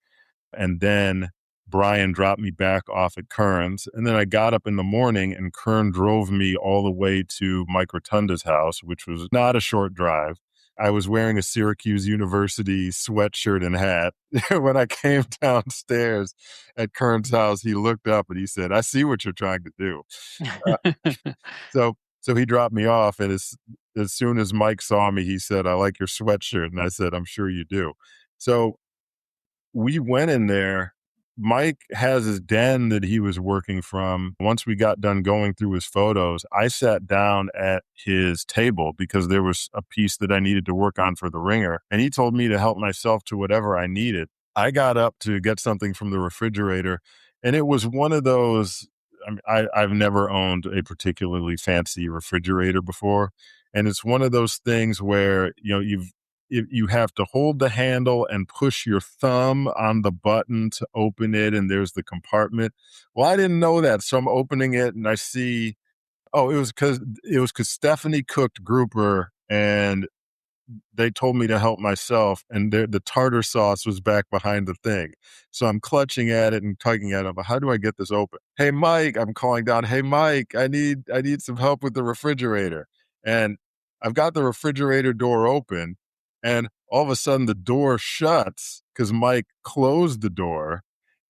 [SPEAKER 3] And then Brian dropped me back off at Kern's. And then I got up in the morning and Kern drove me all the way to Mike Rotunda's house, which was not a short drive. I was wearing a Syracuse University sweatshirt and hat. When I came downstairs at Kern's house, he looked up and he said, "I see what you're trying to do." Uh, so he dropped me off, and as soon as Mike saw me, he said, "I like your sweatshirt," and I said, "I'm sure you do." So we went in there. Mike has his den that he was working from. Once we got done going through his photos, I sat down at his table because there was a piece that I needed to work on for the ringer, and he told me to help myself to whatever I needed. I got up to get something from the refrigerator, and it was one of those. I've never owned a particularly fancy refrigerator before, and it's one of those things where you have to hold the handle and push your thumb on the button to open it, and there's the compartment. Well, I didn't know that, so I'm opening it and I see, oh, it was because Stephanie cooked grouper, and they told me to help myself, and the tartar sauce was back behind the thing. So I'm clutching at it and tugging at it. But how do I get this open? Hey, Mike, I'm calling down. Hey, Mike, I need some help with the refrigerator. And I've got the refrigerator door open, and all of a sudden the door shuts because Mike closed the door.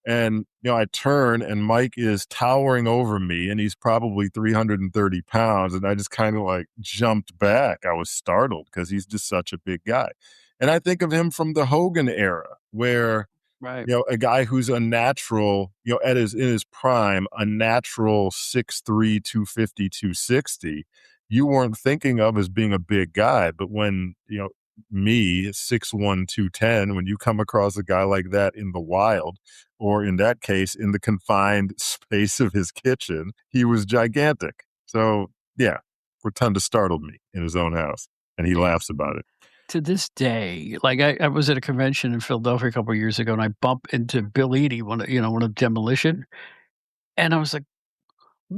[SPEAKER 3] And, I turn and Mike is towering over me and he's probably 330 pounds. And I just kind of like jumped back. I was startled because he's just such a big guy. And I think of him from the Hogan era where,
[SPEAKER 1] Right.
[SPEAKER 3] a guy who's a natural, in his prime, a natural 6'3", 250, 260, you weren't thinking of as being a big guy. But when, me, 6'1", 210, when you come across a guy like that in the wild, or in that case, in the confined space of his kitchen, he was gigantic. So, yeah, Rotunda startled me in his own house, and he laughs about it.
[SPEAKER 1] To this day, like I was at a convention in Philadelphia a couple of years ago, and I bumped into Bill Eadie, one of Demolition, and I was like,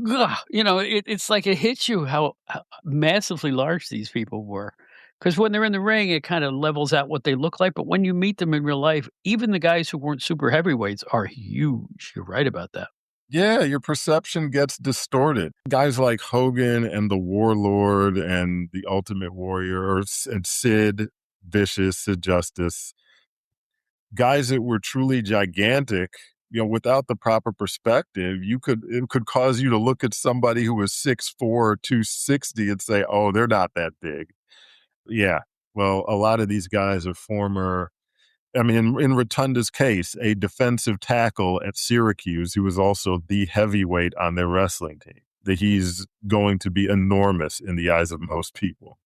[SPEAKER 1] "Ugh," it's like it hits you how massively large these people were. Because when they're in the ring, it kinda levels out what they look like, but when you meet them in real life, even the guys who weren't super heavyweights are huge. You're right about that.
[SPEAKER 3] Yeah, your perception gets distorted. Guys like Hogan and the Warlord and the Ultimate Warrior and Sid Vicious, Sid Justice, guys that were truly gigantic, without the proper perspective, it could cause you to look at somebody who was 6'4", 260 and say, "Oh, they're not that big." Yeah. Well, a lot of these guys are in Rotunda's case, a defensive tackle at Syracuse who was also the heavyweight on their wrestling team, that he's going to be enormous in the eyes of most people.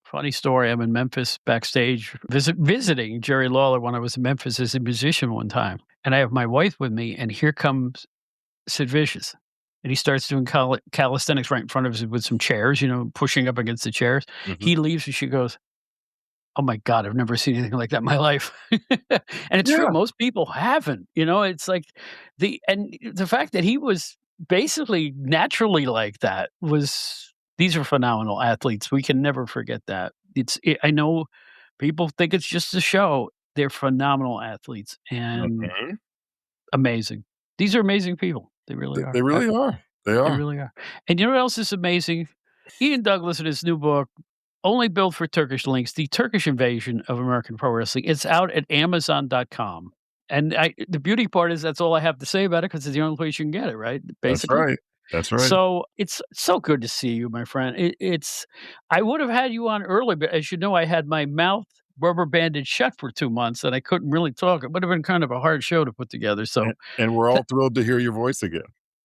[SPEAKER 1] Funny story, I'm in Memphis backstage visiting Jerry Lawler when I was in Memphis as a musician one time, and I have my wife with me, and here comes Sid Vicious, and he starts doing calisthenics right in front of us with some chairs, pushing up against the chairs.
[SPEAKER 3] Mhm.
[SPEAKER 1] He leaves, and she goes, "Oh my god, I've never seen anything like that in my life." And it's true,
[SPEAKER 3] Yeah.
[SPEAKER 1] most people haven't, it's like the fact that he was basically naturally like that was these are phenomenal athletes, we can never forget that. I know people think it's just a show, they're phenomenal athletes and
[SPEAKER 3] Mhm.
[SPEAKER 1] amazing. These are amazing people, they really
[SPEAKER 3] They
[SPEAKER 1] are.
[SPEAKER 3] really are. They
[SPEAKER 1] They
[SPEAKER 3] are.
[SPEAKER 1] really are. And you know what else is amazing? Ian Douglas in his new book, Only Built for Turkish Links, The Turkish Invasion of American Pro Wrestling. It's out at Amazon.com. And the beauty part is that's all I have to say about it because it's the only place you can get it, right?
[SPEAKER 3] That's
[SPEAKER 1] Basically.
[SPEAKER 3] right. That's right.
[SPEAKER 1] So it's so good to see you, my friend. I would have had you on early, but as you know, I had my mouth rubber banded shut for 2 months and I couldn't really talk. It would have been kind of a hard show to put together. So
[SPEAKER 3] And we're all thrilled to hear your voice again.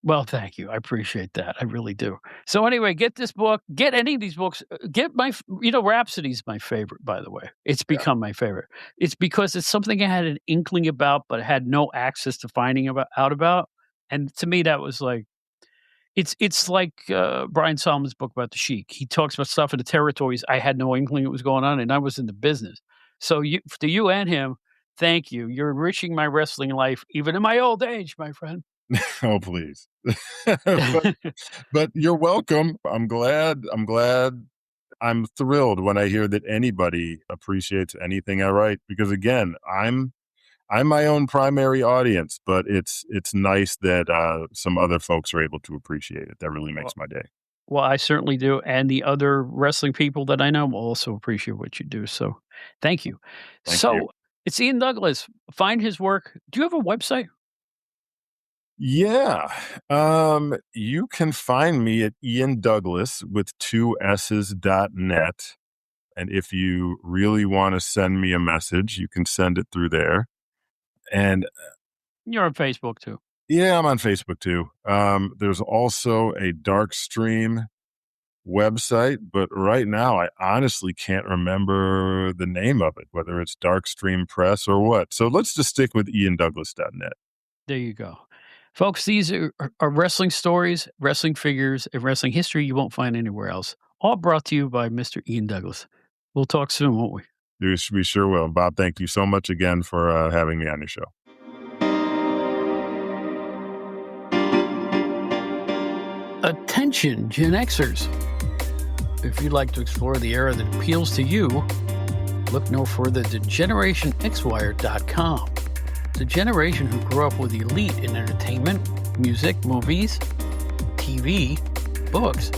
[SPEAKER 1] Well, thank you. I appreciate that. I really do. So anyway, get this book, get any of these books, get Rhapsody's my favorite, by the way. It's become my favorite. It's because it's something I had an inkling about, but had no access to finding out about. And to me, that was like, it's like Brian Solomon's book about the Sheik. He talks about stuff in the territories I had no inkling it was going on, and I was in the business. So to you and him, thank you. You're enriching my wrestling life, even in my old age, my friend.
[SPEAKER 3] Oh, please. but you're welcome. I'm glad. I'm thrilled when I hear that anybody appreciates anything I write, because again, I'm my own primary audience, but it's nice that some other folks are able to appreciate it. That really makes my day.
[SPEAKER 1] Well, I certainly do, and the other wrestling people that I know will also appreciate what you do, so thank you.
[SPEAKER 3] Thank
[SPEAKER 1] So,
[SPEAKER 3] you.
[SPEAKER 1] it's Ian Douglas. Find his work. Do you have a website?
[SPEAKER 3] Yeah. You can find me at Ian Douglas with 2 S's.net. And if you really want to send me a message, you can send it through there. And
[SPEAKER 1] You're on Facebook too.
[SPEAKER 3] yeah, I'm on Facebook too. There's also a Darkstream website, but right now I honestly can't remember the name of it, whether it's Darkstream Press or what. So let's just stick with iandouglas.net.
[SPEAKER 1] There you go. Folks, these are wrestling stories, wrestling figures, and wrestling history you won't find anywhere else. All brought to you by Mr. Ian Douglas. We'll talk soon, won't we?
[SPEAKER 3] We sure will. Bob, thank you so much again for having me on your show.
[SPEAKER 1] Attention, Gen Xers. If you'd like to explore the era that appeals to you, look no further than GenerationXWire.com. The generation who grew up with the elite in entertainment, music, movies, TV, books,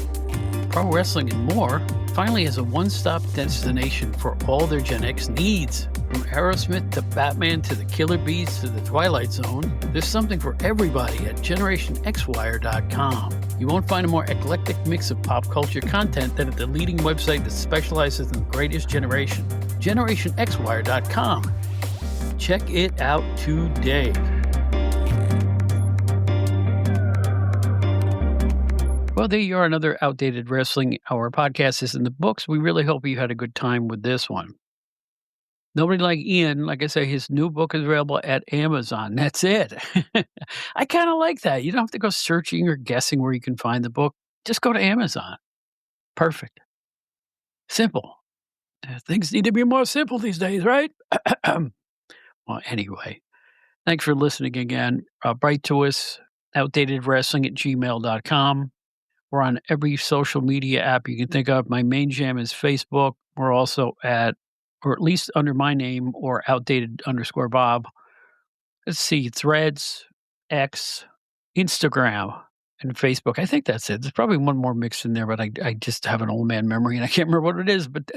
[SPEAKER 1] pro wrestling, and more finally has a one-stop destination for all their Gen X needs. From Aerosmith to Batman to the Killer Bees to the Twilight Zone, there's something for everybody at GenerationXWire.com. You won't find a more eclectic mix of pop culture content than at the leading website that specializes in the greatest generation, GenerationXWire.com. Check it out today. Well, there you are, another Outdated Wrestling Hour podcast is in the books. We really hope you had a good time with this one. Nobody like Ian, like I say, his new book is available at Amazon. That's it. I kind of like that. You don't have to go searching or guessing where you can find the book. Just go to Amazon. Perfect. Simple. Things need to be more simple these days, right? Well, anyway, thanks for listening again. Write to us, outdatedwrestling@gmail.com. We're on every social media app you can think of. My main jam is Facebook. We're also at, or at least under my name, or outdated_Bob. Let's see, Threads, X, Instagram, and Facebook. I think that's it. There's probably one more mixed in there, but I just have an old man memory and I can't remember what it is. But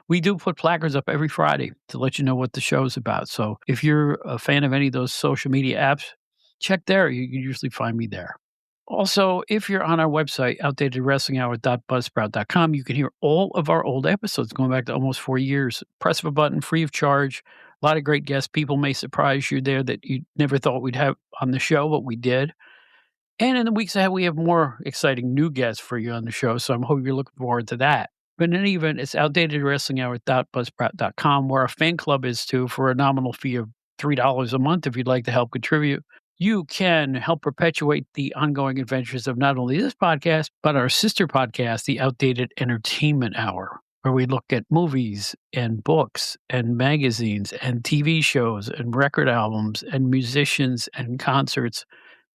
[SPEAKER 1] we do put placards up every Friday to let you know what the show's about. So if you're a fan of any of those social media apps, check there. You can usually find me there. Also, if you're on our website, outdatedwrestlinghour.buzzsprout.com, you can hear all of our old episodes going back to almost 4 years. Press of a button, free of charge. A lot of great guests. People may surprise you there that you never thought we'd have on the show, but we did. And in the weeks ahead, we have more exciting new guests for you on the show, so I'm hoping you're looking forward to that. But in any event, it's outdatedwrestlinghour.buzzsprout.com, where our fan club is too, for a nominal fee of $3 a month if you'd like to help contribute. You can help perpetuate the ongoing adventures of not only this podcast, but our sister podcast, the Outdated Entertainment Hour, where we look at movies and books and magazines and TV shows and record albums and musicians and concerts.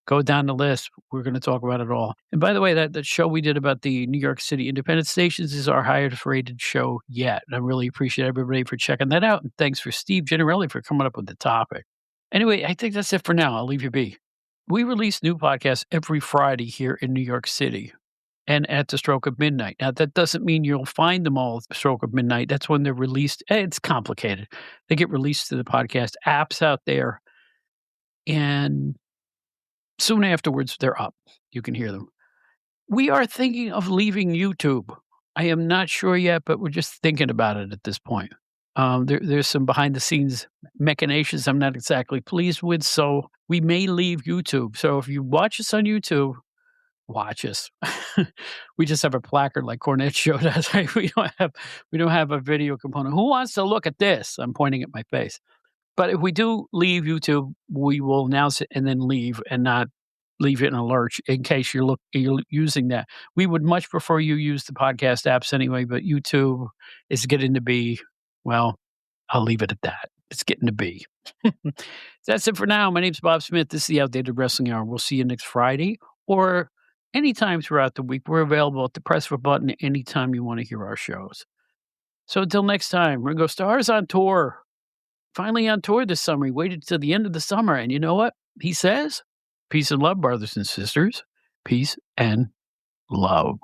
[SPEAKER 1] Go down the list. We're going to talk about it all. And by the way, that show we did about the New York City independent stations is our highest rated show yet. And I really appreciate everybody for checking that out. And thanks for Steve Generelli for coming up with the topic. Anyway, I think that's it for now. I'll leave you be. We release new podcasts every Friday here in New York City and at the stroke of midnight. Now, that doesn't mean you'll find them all at the stroke of midnight. That's when they're released. It's complicated. They get released to the podcast apps out there. And soon afterwards, they're up. You can hear them. We are thinking of leaving YouTube. I am not sure yet, but we're just thinking about it at this point. There's some behind-the-scenes machinations I'm not exactly pleased with, so we may leave YouTube. So if you watch us on YouTube, watch us. We just have a placard like Cornette showed us. Right? We don't have a video component. Who wants to look at this? I'm pointing at my face. But if we do leave YouTube, we will announce it and then leave and not leave it in a lurch in case you're using that. We would much prefer you use the podcast apps anyway, but YouTube is getting to be, well, I'll leave it at that. It's getting to be. That's it for now. My name's Bob Smith. This is the Outdated Wrestling Hour. We'll see you next Friday or anytime throughout the week. We're available at the press of a button anytime you want to hear our shows. So until next time, Ringo Starr's on tour. Finally on tour this summer. He waited till the end of the summer. And you know what he says? Peace and love, brothers and sisters. Peace and love.